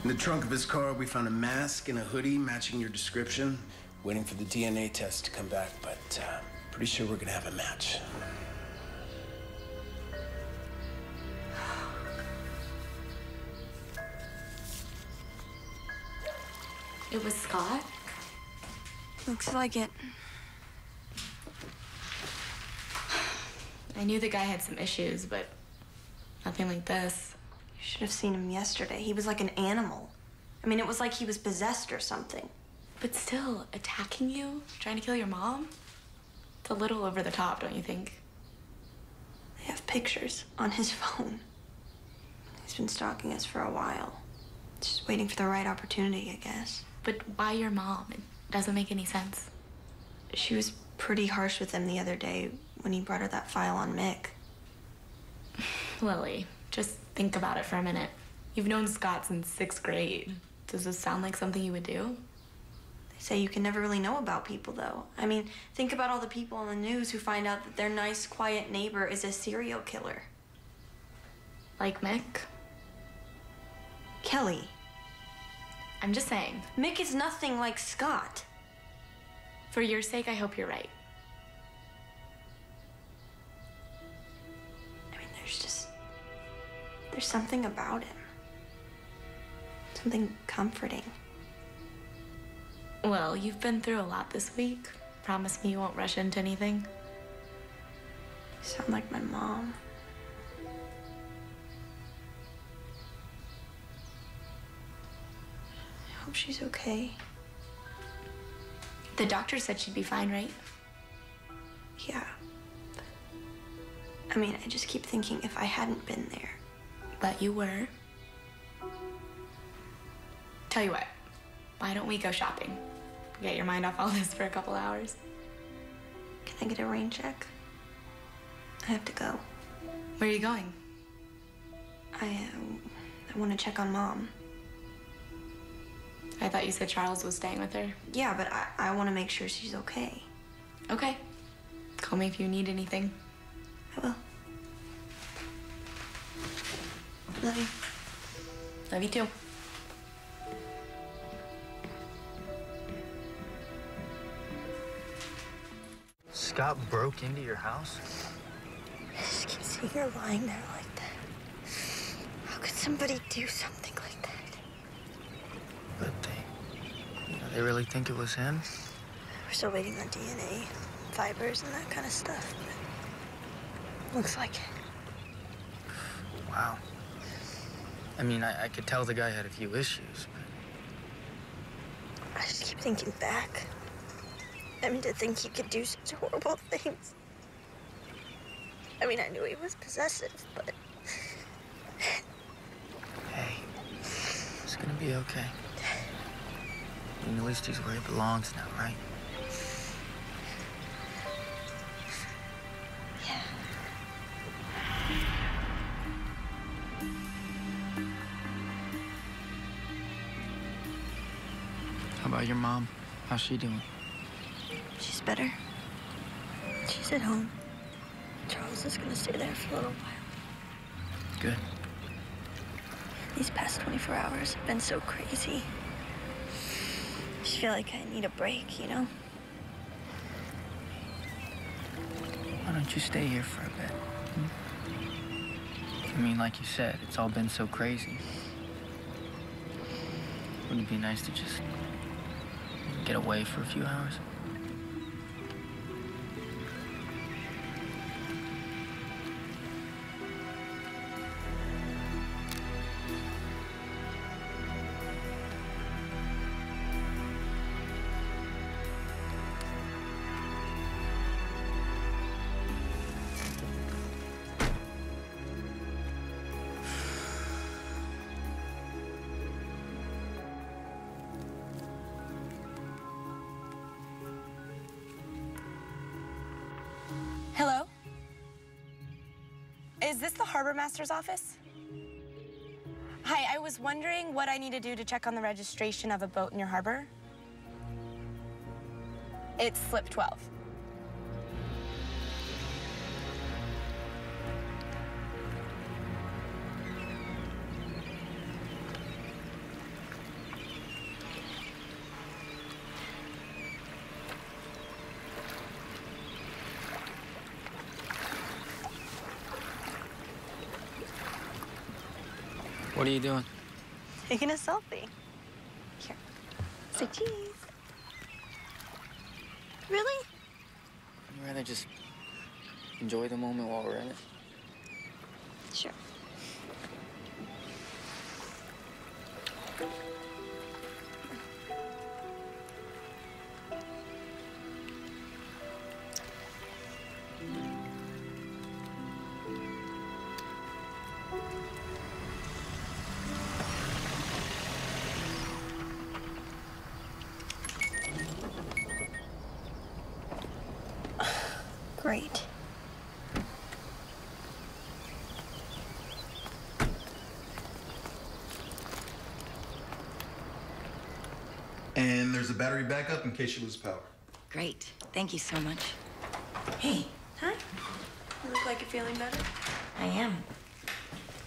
In the trunk of his car, we found a mask and a hoodie matching your description. Waiting for the DNA test to come back, but pretty sure we're gonna have a match. It was Scott? Looks like it. I knew the guy had some issues, but nothing like this. You should have seen him yesterday. He was like an animal. I mean, it was like he was possessed or something. But still, attacking you? Trying to kill your mom? It's a little over the top, don't you think? They have pictures on his phone. He's been stalking us for a while. Just waiting for the right opportunity, I guess. But why your mom? It doesn't make any sense. She was pretty harsh with him the other day when he brought her that file on Mick. Lily, just think about it for a minute. You've known Scott since 6th grade. Does this sound like something you would do? They say you can never really know about people, though. I mean, think about all the people on the news who find out that their nice, quiet neighbor is a serial killer. Like Mick? Kelly. I'm just saying. Mick is nothing like Scott. For your sake, I hope you're right. I mean, there's something about him. Something comforting. Well, you've been through a lot this week. Promise me you won't rush into anything. You sound like my mom. I hope she's okay. The doctor said she'd be fine, right? Yeah. I mean, I just keep thinking if I hadn't been there. But you were. Tell you what, why don't we go shopping? Get your mind off all this for a couple hours. Can I get a rain check? I have to go. Where are you going? I want to check on Mom. I thought you said Charles was staying with her. Yeah, but I want to make sure she's okay. Okay. Call me if you need anything. I will. Love you. Love you too. Scott broke into your house? I just keep seeing her lying there like that. How could somebody do something like that? But they really think it was him? We're still waiting on DNA, fibers, and that kind of stuff. But looks like it. Wow. I mean, I could tell the guy had a few issues, but... I just keep thinking back. I mean, to think he could do such horrible things. I mean, I knew he was possessive, but... Hey, it's gonna be okay. I mean, at least he's where he belongs now, right? Yeah. How about your mom? How's she doing? She's better. She's at home. Charles is gonna stay there for a little while. Good. These past 24 hours have been so crazy. I just feel like I need a break, you know? Why don't you stay here for a bit? Hmm? I mean, like you said, it's all been so crazy. Wouldn't it be nice to just get away for a few hours? this the harbor master's office? Hi, I was wondering what I need to do to check on the registration of a boat in your harbor. It's slip 12. What are you doing? Taking a selfie. Here. Say cheese. Really? I'd rather just enjoy the moment while we're in it. Sure. Great. And there's a battery backup in case you lose power. Great. Thank you so much. Hey. Hi. You look like you're feeling better. I am.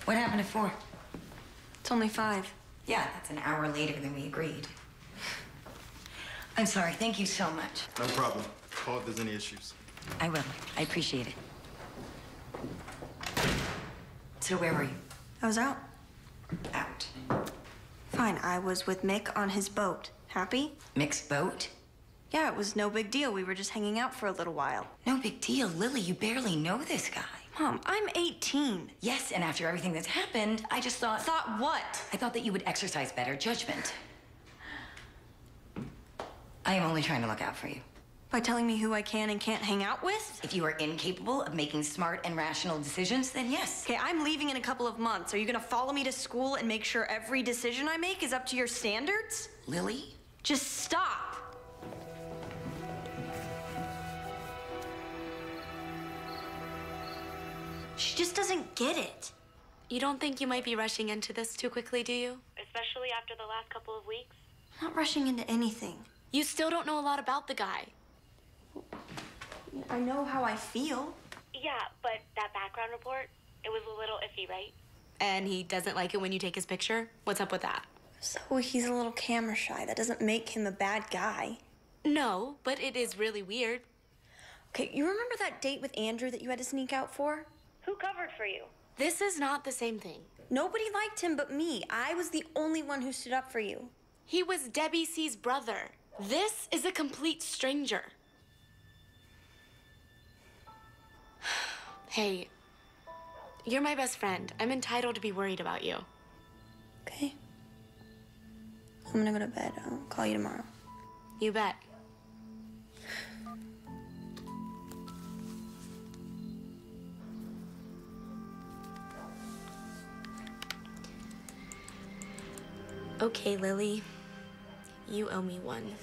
What happened at 4? It's only 5. Yeah, that's an hour later than we agreed. I'm sorry. Thank you so much. No problem. Call if there's any issues. I will. I appreciate it. So where were you? I was out. Out. Fine. I was with Mick on his boat. Happy? Mick's boat? Yeah, it was no big deal. We were just hanging out for a little while. No big deal. Lily, you barely know this guy. Mom, I'm 18. Yes, and after everything that's happened, I just thought... Thought what? I thought that you would exercise better judgment. I am only trying to look out for you. By telling me who I can and can't hang out with? If you are incapable of making smart and rational decisions, then yes. Okay, I'm leaving in a couple of months. Are you gonna follow me to school and make sure every decision I make is up to your standards? Lily? Just stop. She just doesn't get it. You don't think you might be rushing into this too quickly, do you? Especially after the last couple of weeks? I'm not rushing into anything. You still don't know a lot about the guy. I know how I feel. Yeah, but that background report, it was a little iffy, right? And he doesn't like it when you take his picture? What's up with that? So he's a little camera shy. That doesn't make him a bad guy. No, but it is really weird. Okay, you remember that date with Andrew that you had to sneak out for? Who covered for you? This is not the same thing. Nobody liked him but me. I was the only one who stood up for you. He was Debbie C's brother. This is a complete stranger. Hey, you're my best friend. I'm entitled to be worried about you. Okay. I'm gonna go to bed. I'll call you tomorrow. You bet. Okay, Lily. You owe me one.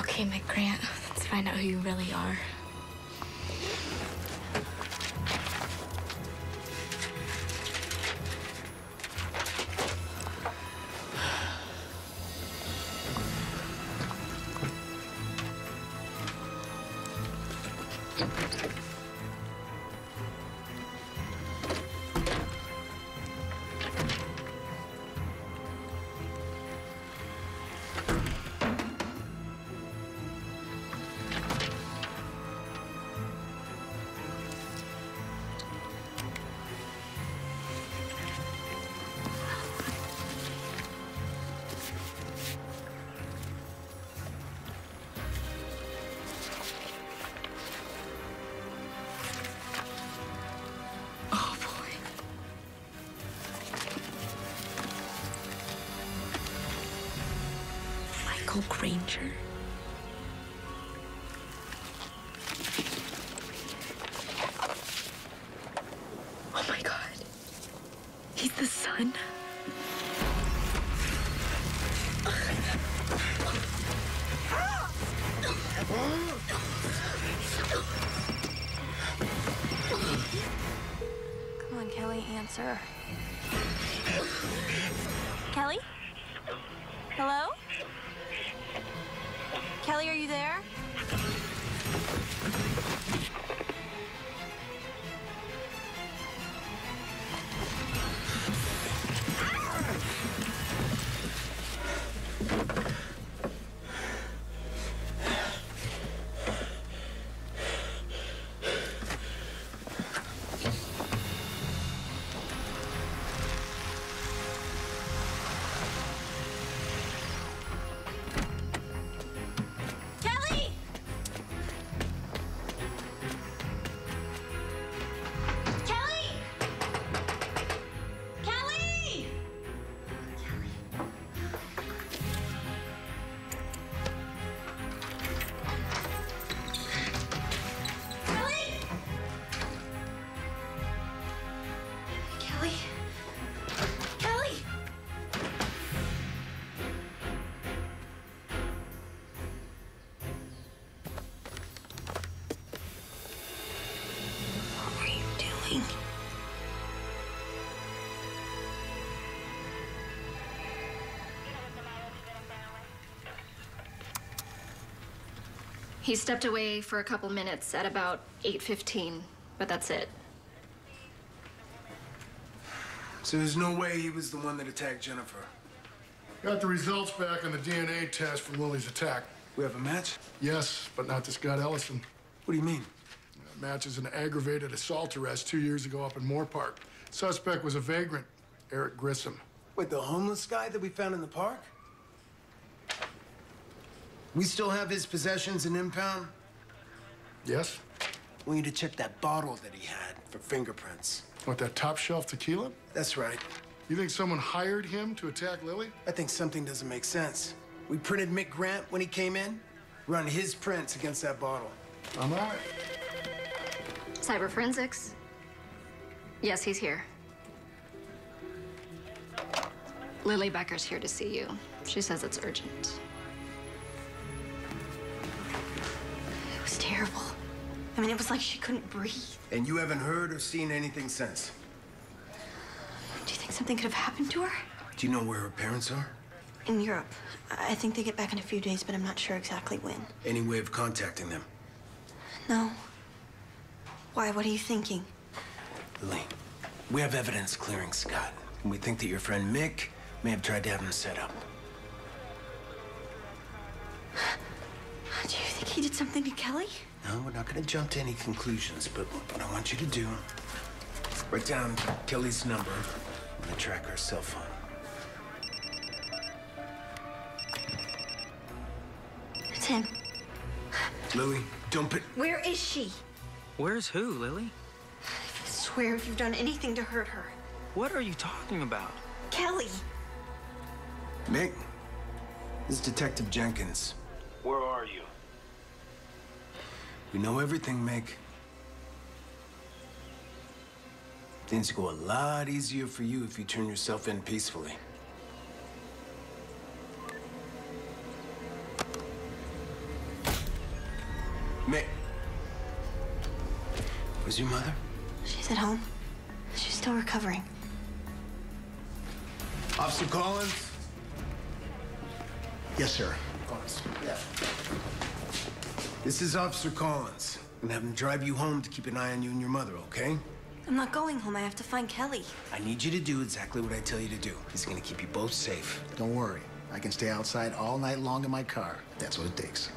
Okay, Mick Grant, let's find out who you really are. Michael Granger. Oh my God. He's the son. Come on, Kelly, answer. Kelly? Hello? Kelly, are you there? Kelly! Kelly! Kelly! Kelly! Kelly? Kelly! What are you doing? He stepped away for a couple minutes at about 8:15, but that's it. So there's no way he was the one that attacked Jennifer. Got the results back on the DNA test from Lily's attack. We have a match? Yes, but not to Scott Ellison. What do you mean? Matches an aggravated assault arrest 2 years ago up in Moore Park. Suspect was a vagrant, Eric Grissom. Wait, the homeless guy that we found in the park? We still have his possessions in impound? Yes? We need to check that bottle that he had for fingerprints. What, that top shelf tequila? That's right. You think someone hired him to attack Lily? I think something doesn't make sense. We printed Mick Grant when he came in. Run his prints against that bottle. I'm all right. Cyber forensics? Yes, he's here. Lily Becker's here to see you. She says it's urgent. It was terrible. I mean, it was like she couldn't breathe. And you haven't heard or seen anything since? Do you think something could have happened to her? Do you know where her parents are? In Europe. I think they get back in a few days, but I'm not sure exactly when. Any way of contacting them? No. Why? What are you thinking? Lily, we have evidence clearing Scott. And we think that your friend Mick may have tried to have him set up. Do you think he did something to Kelly? No, we're not going to jump to any conclusions, but what I want you to do, write down Kelly's number. I'm going to track her cell phone. It's him. Lily, don't put... Where is she? Where's who, Lily? I swear if you've done anything to hurt her. What are you talking about? Kelly! Mick, this is Detective Jenkins. Where are you? We know everything, Mick. Things go a lot easier for you if you turn yourself in peacefully. Mick. Where's your mother? She's at home. She's still recovering. Officer Collins? Yes, sir. Yeah. This is Officer Collins. I'm gonna have him drive you home to keep an eye on you and your mother, okay? I'm not going home. I have to find Kelly. I need you to do exactly what I tell you to do. He's gonna keep you both safe. Don't worry. I can stay outside all night long in my car. That's what it takes.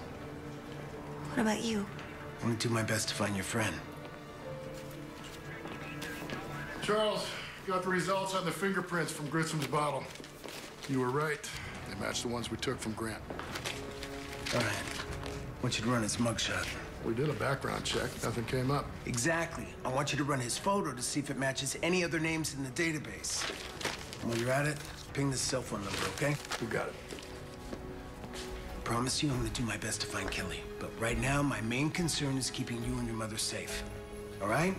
What about you? I'm gonna do my best to find your friend. Charles, got the results on the fingerprints from Grissom's bottle. You were right. They match the ones we took from Grant. All right. I want you to run his mugshot. We did a background check. Nothing came up. Exactly. I want you to run his photo to see if it matches any other names in the database. And while you're at it, ping this cell phone number, okay? You got it. promise you I'm gonna do my best to find Kelly. But right now, my main concern is keeping you and your mother safe. All right?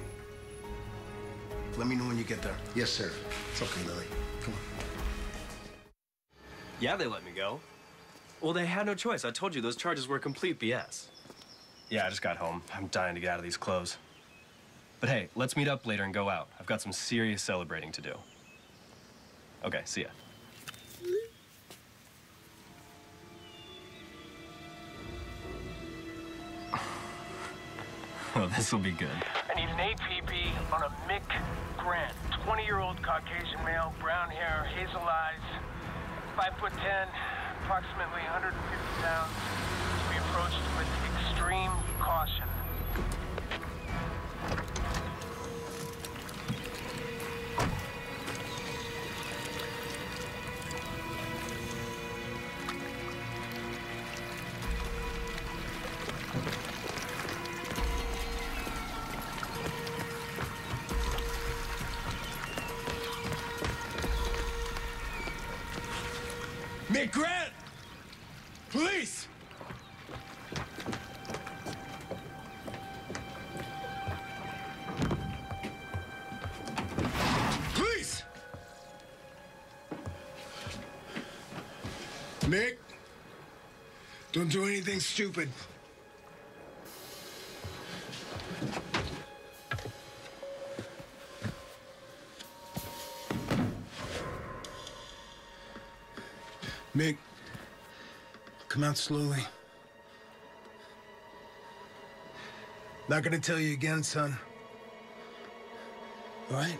Let me know when you get there. Yes, sir. It's okay, Lily. Come on. Yeah, they let me go. Well, they had no choice. I told you those charges were complete BS. Yeah, I just got home. I'm dying to get out of these clothes. But hey, let's meet up later and go out. I've got some serious celebrating to do. Okay, see ya. Oh, this'll be good. I need an APB on a Mick Grant, 20-year-old Caucasian male, brown hair, hazel eyes, 5'10", approximately 150 pounds. To be approached with extreme caution. Mick Grant! Police! Police! Mick, don't do anything stupid. Mick, come out slowly. Not gonna tell you again, son. All right?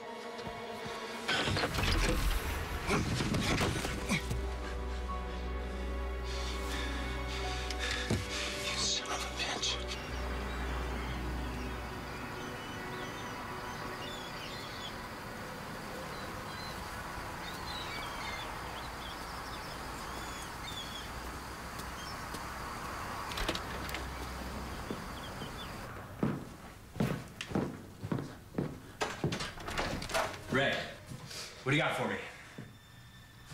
You son of a bitch. Ray, what do you got for me?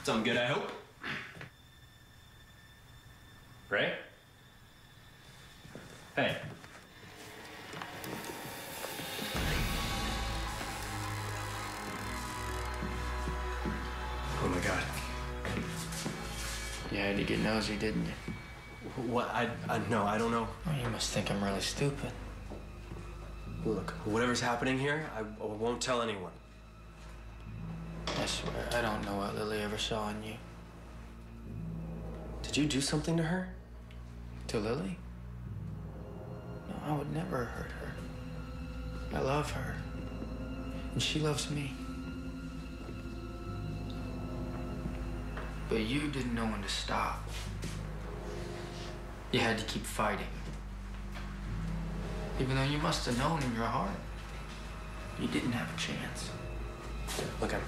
Something good, I hope? Ray? Hey. Oh my God. You had to get nosy, didn't you? What? No, I don't know. Oh, you must think I'm really stupid. Look, whatever's happening here, I won't tell anyone. I swear, I don't know what Lily ever saw in you. Did you do something to her? To Lily? No, I would never hurt her. I love her. And she loves me. But you didn't know when to stop. You had to keep fighting. Even though you must have known in your heart, you didn't have a chance. Look, I'm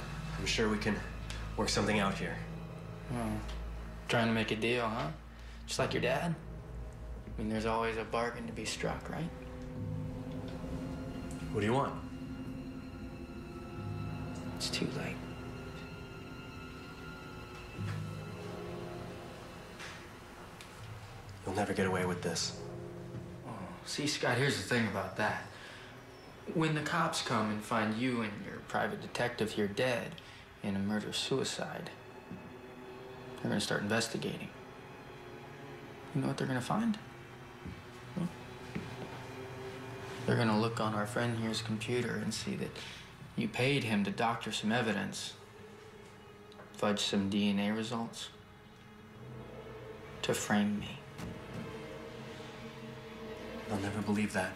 sure we can work something out here. Oh, trying to make a deal, huh? Just like your dad? I mean, there's always a bargain to be struck, right? What do you want? It's too late. You'll never get away with this. Oh, see, Scott, here's the thing about that. When the cops come and find you and your private detective here dead in a murder-suicide, they're gonna start investigating. You know what they're gonna find? They're gonna look on our friend here's computer and see that you paid him to doctor some evidence, fudge some DNA results, to frame me. They'll never believe that.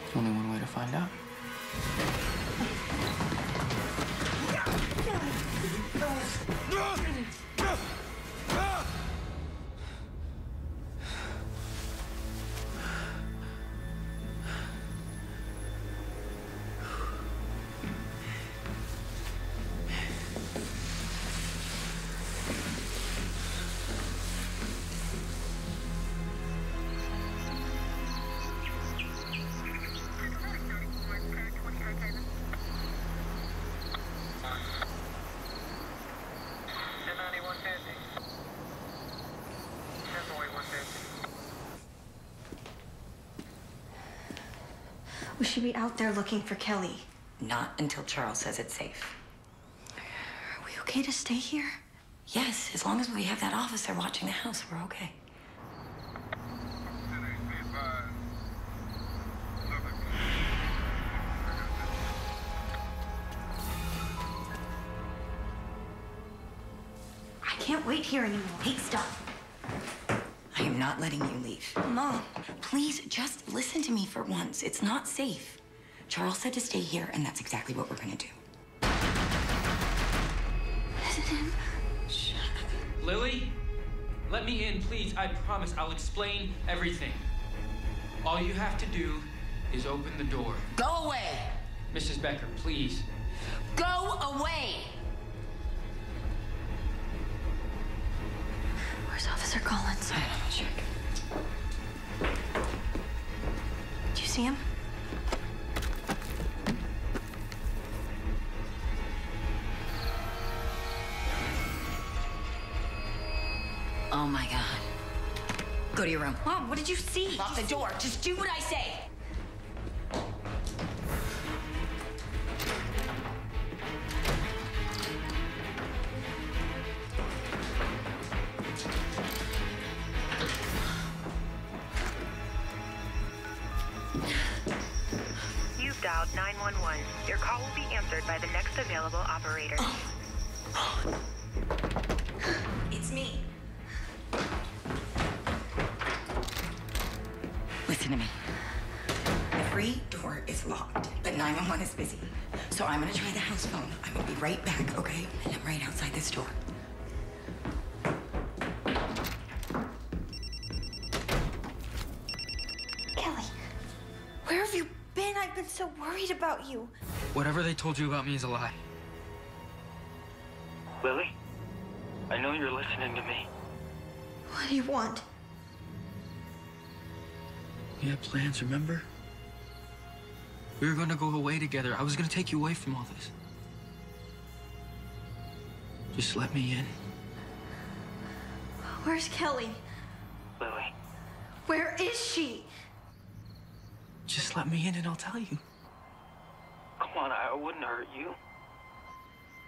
There's only one way to find out. We should be out there looking for Kelly. Not until Charles says it's safe. Are we okay to stay here? Yes, as long as we have that officer watching the house, we're okay. I can't wait here anymore. Hey, stop. I am not letting you leave. Mom. Please, just listen to me for once. It's not safe. Charles said to stay here, and that's exactly what we're gonna do. Is it him? Lily, let me in, please. I promise I'll explain everything. All you have to do is open the door. Go away! Mrs. Becker, please. Go away! Where's Officer Collins? I don't know, check. Do you see him? Oh my God. Go to your room. Mom, what did you see? Lock the door. Just do what I say. You've dialed 911. Your call will be answered by the next available operator. It's me. Listen to me. Every door is locked, but 911 is busy. So I'm gonna try the house phone. I'm gonna be right back, okay? And I'm right outside this door. Kelly, where have you been? I've been so worried about you. Whatever they told you about me is a lie. Lily, I know you're listening to me. What do you want? We had plans, remember? We were going to go away together. I was going to take you away from all this. Just let me in. Where's Kelly? Lily. Where is she? Just let me in and I'll tell you. Come on, I wouldn't hurt you.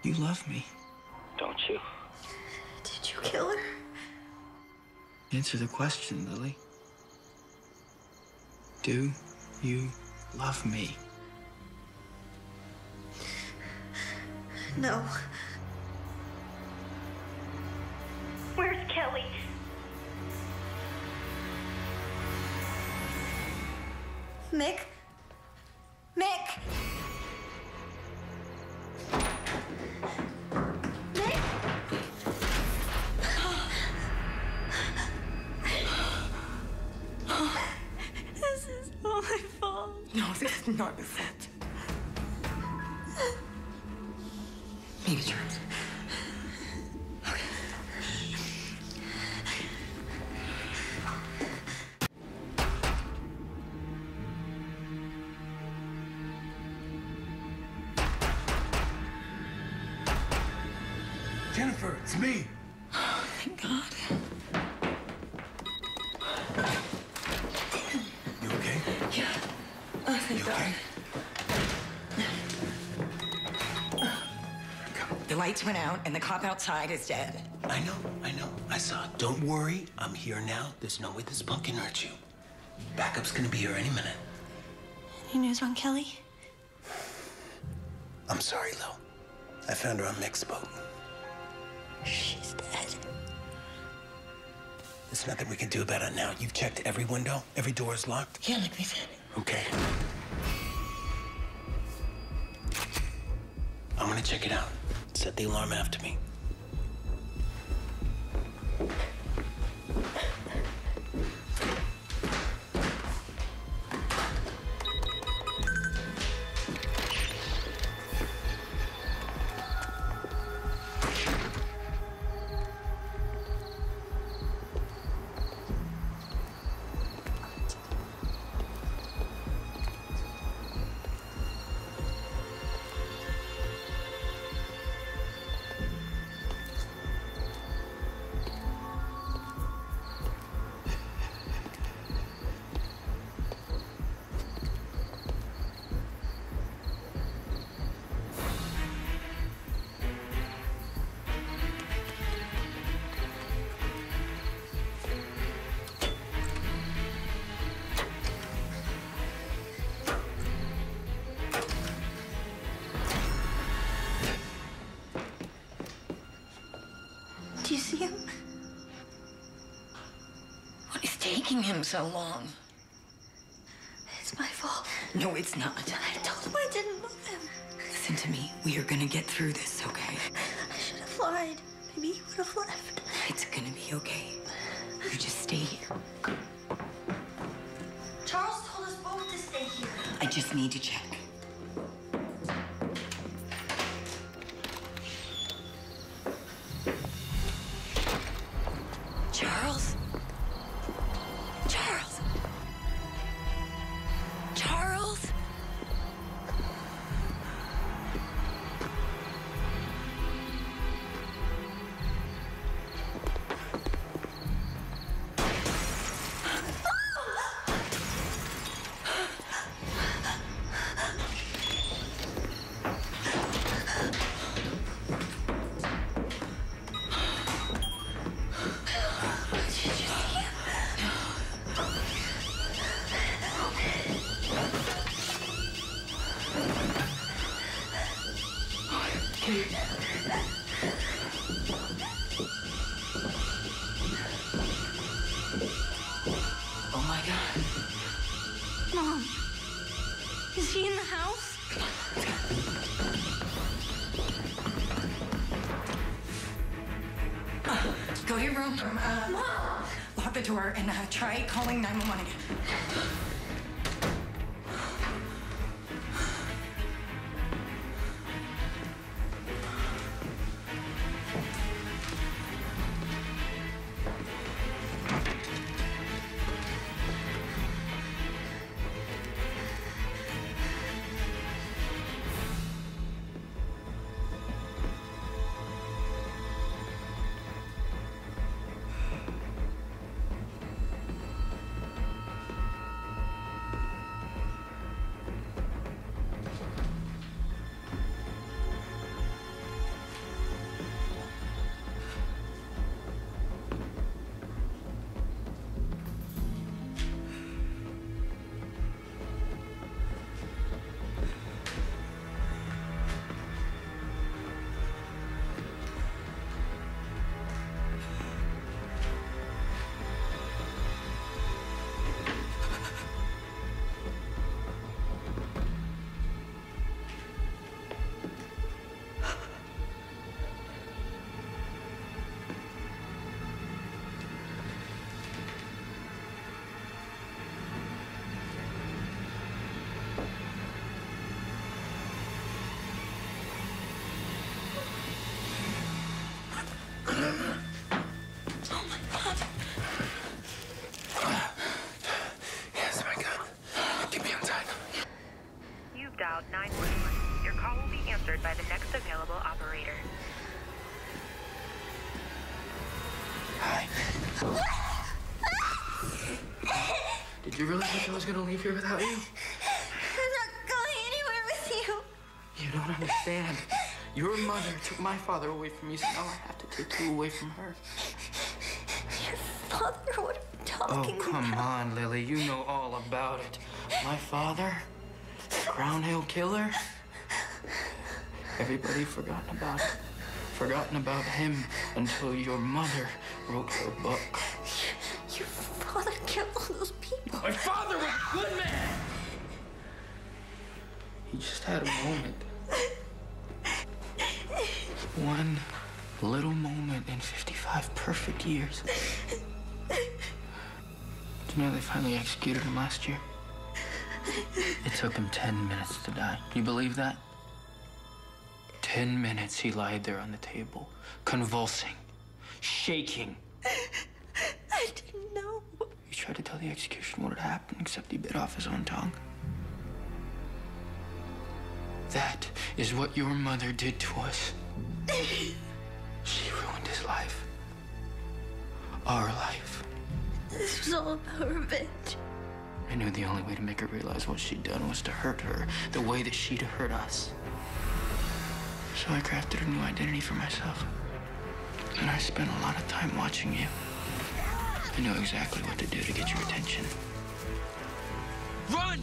You love me, don't you? Did you kill her? Answer the question, Lily. Do you love me? No. Where's Kelly? Mick? Mick! Mick! This is all my fault. No, this is not your fault. Maybe it's yours. Okay. Jennifer, it's me. Oh, thank God. You okay? Yeah. Oh, thank God. Okay? The lights went out and the cop outside is dead. I know. I saw it. Don't worry. I'm here now. There's no way this punk can hurt you. Backup's gonna be here any minute. Any news on Kelly? I'm sorry, Lil. I found her on Mick's boat. She's dead. There's nothing we can do about it now. You've checked every window? Every door is locked? Yeah, like we said. Okay. I'm gonna check it out. Set the alarm after me. Did you see him? What is taking him so long? It's my fault. No, it's not. I told him I didn't love him. Listen to me. We are gonna get through this, okay? I should have lied. Maybe he would have left. It's gonna be okay. You just stay here. Charles told us both to stay here. I just need to check. Charles? Charles? Charles? Oh my God. Mom, is he in the house? Go to your room. Lock the door and try calling 911 again. Yes, my God. Get me inside. You've dialed 911. Your call will be answered by the next available operator. Hi. Did you really think I was gonna leave here without you? I'm not going anywhere with you. You don't understand. Your mother took my father away from me, so now I have to take you away from her. Your father? What are you talking Oh, come about? on, Lily. You know all about it. My father? Crown Hill Killer? Everybody forgotten about it. Forgotten about him until your mother wrote her book. Your father killed all those people. My father was a good man! He just had a moment. One little moment in 55 perfect years. Do you know they finally executed him last year? It took him 10 minutes to die. Do you believe that? 10 minutes he lied there on the table, convulsing, shaking. I didn't know. He tried to tell the execution what had happened, except he bit off his own tongue. That is what your mother did to us. She ruined his life. Our life. This was all about revenge. I knew the only way to make her realize what she'd done was to hurt her the way that she'd hurt us. So I crafted a new identity for myself. And I spent a lot of time watching you. I knew exactly what to do to get your attention. Run!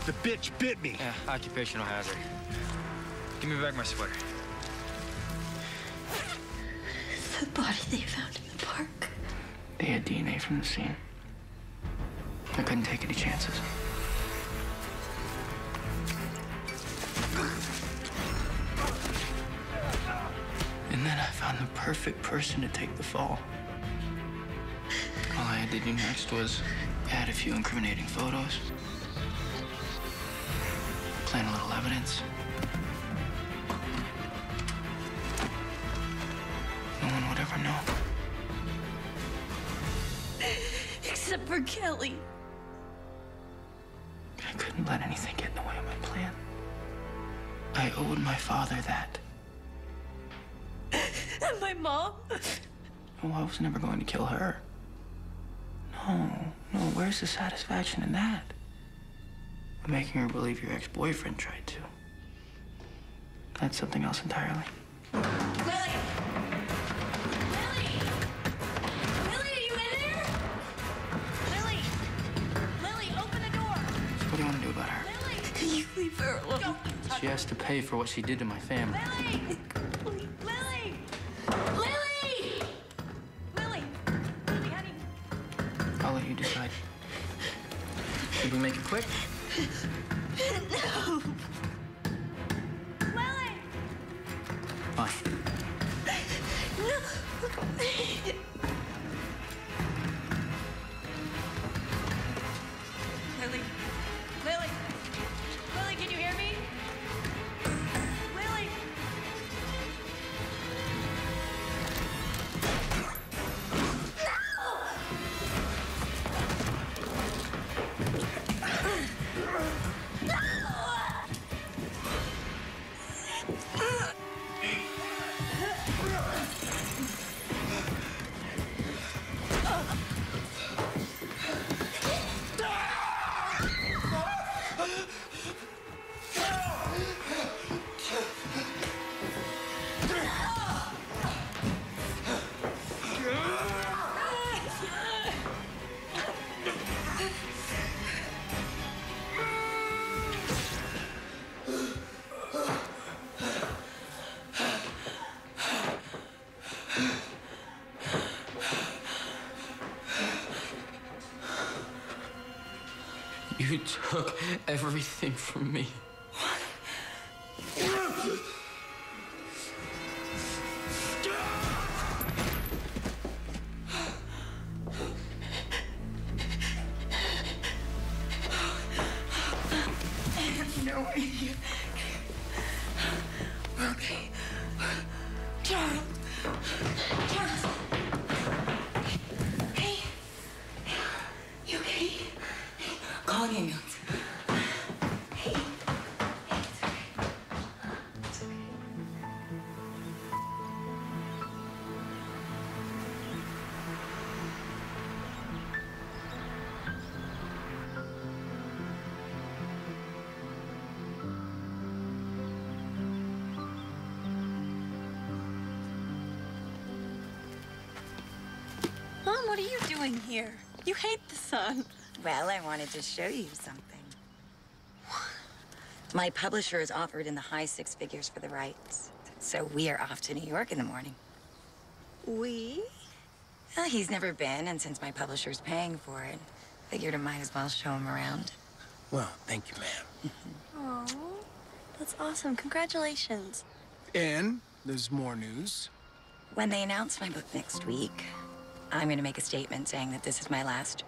The bitch bit me. Yeah, occupational hazard. Give me back my sweater. The body they found in the park. They had DNA from the scene. I couldn't take any chances. And then I found the perfect person to take the fall. All I had to do next was add a few incriminating photos, plant a little evidence. No one would ever know. Except for Kelly. I couldn't let anything get in the way of my plan. I owed my father that. And my mom? Oh, I was never going to kill her. No, where's the satisfaction in that? Making her believe your ex-boyfriend tried to. That's something else entirely. Lily! Lily, are you in there? Lily, open the door. So what do you want to do about her? Lily! You leave her alone. She has to pay for what she did to my family. Lily! Lily! Lily! Lily! Lily, honey. I'll let you decide. Should we make it quick? No! Lily! Fine. Lily! Lily! Lily, can you hear me? Lily! You took everything from me. No idea. We're okay. Charles. Charles. Hey. You okay? Call an ambulance. Hey. Mom, what are you doing here? You hate the sun. Well, I wanted to show you something. My publisher has offered in the high six figures for the rights. So we are off to New York in the morning. We? Well, he's never been, and since my publisher's paying for it, figured I might as well show him around. Well, thank you, ma'am. Oh, that's awesome. Congratulations. And there's more news. When they announce my book next week, I'm going to make a statement saying that this is my last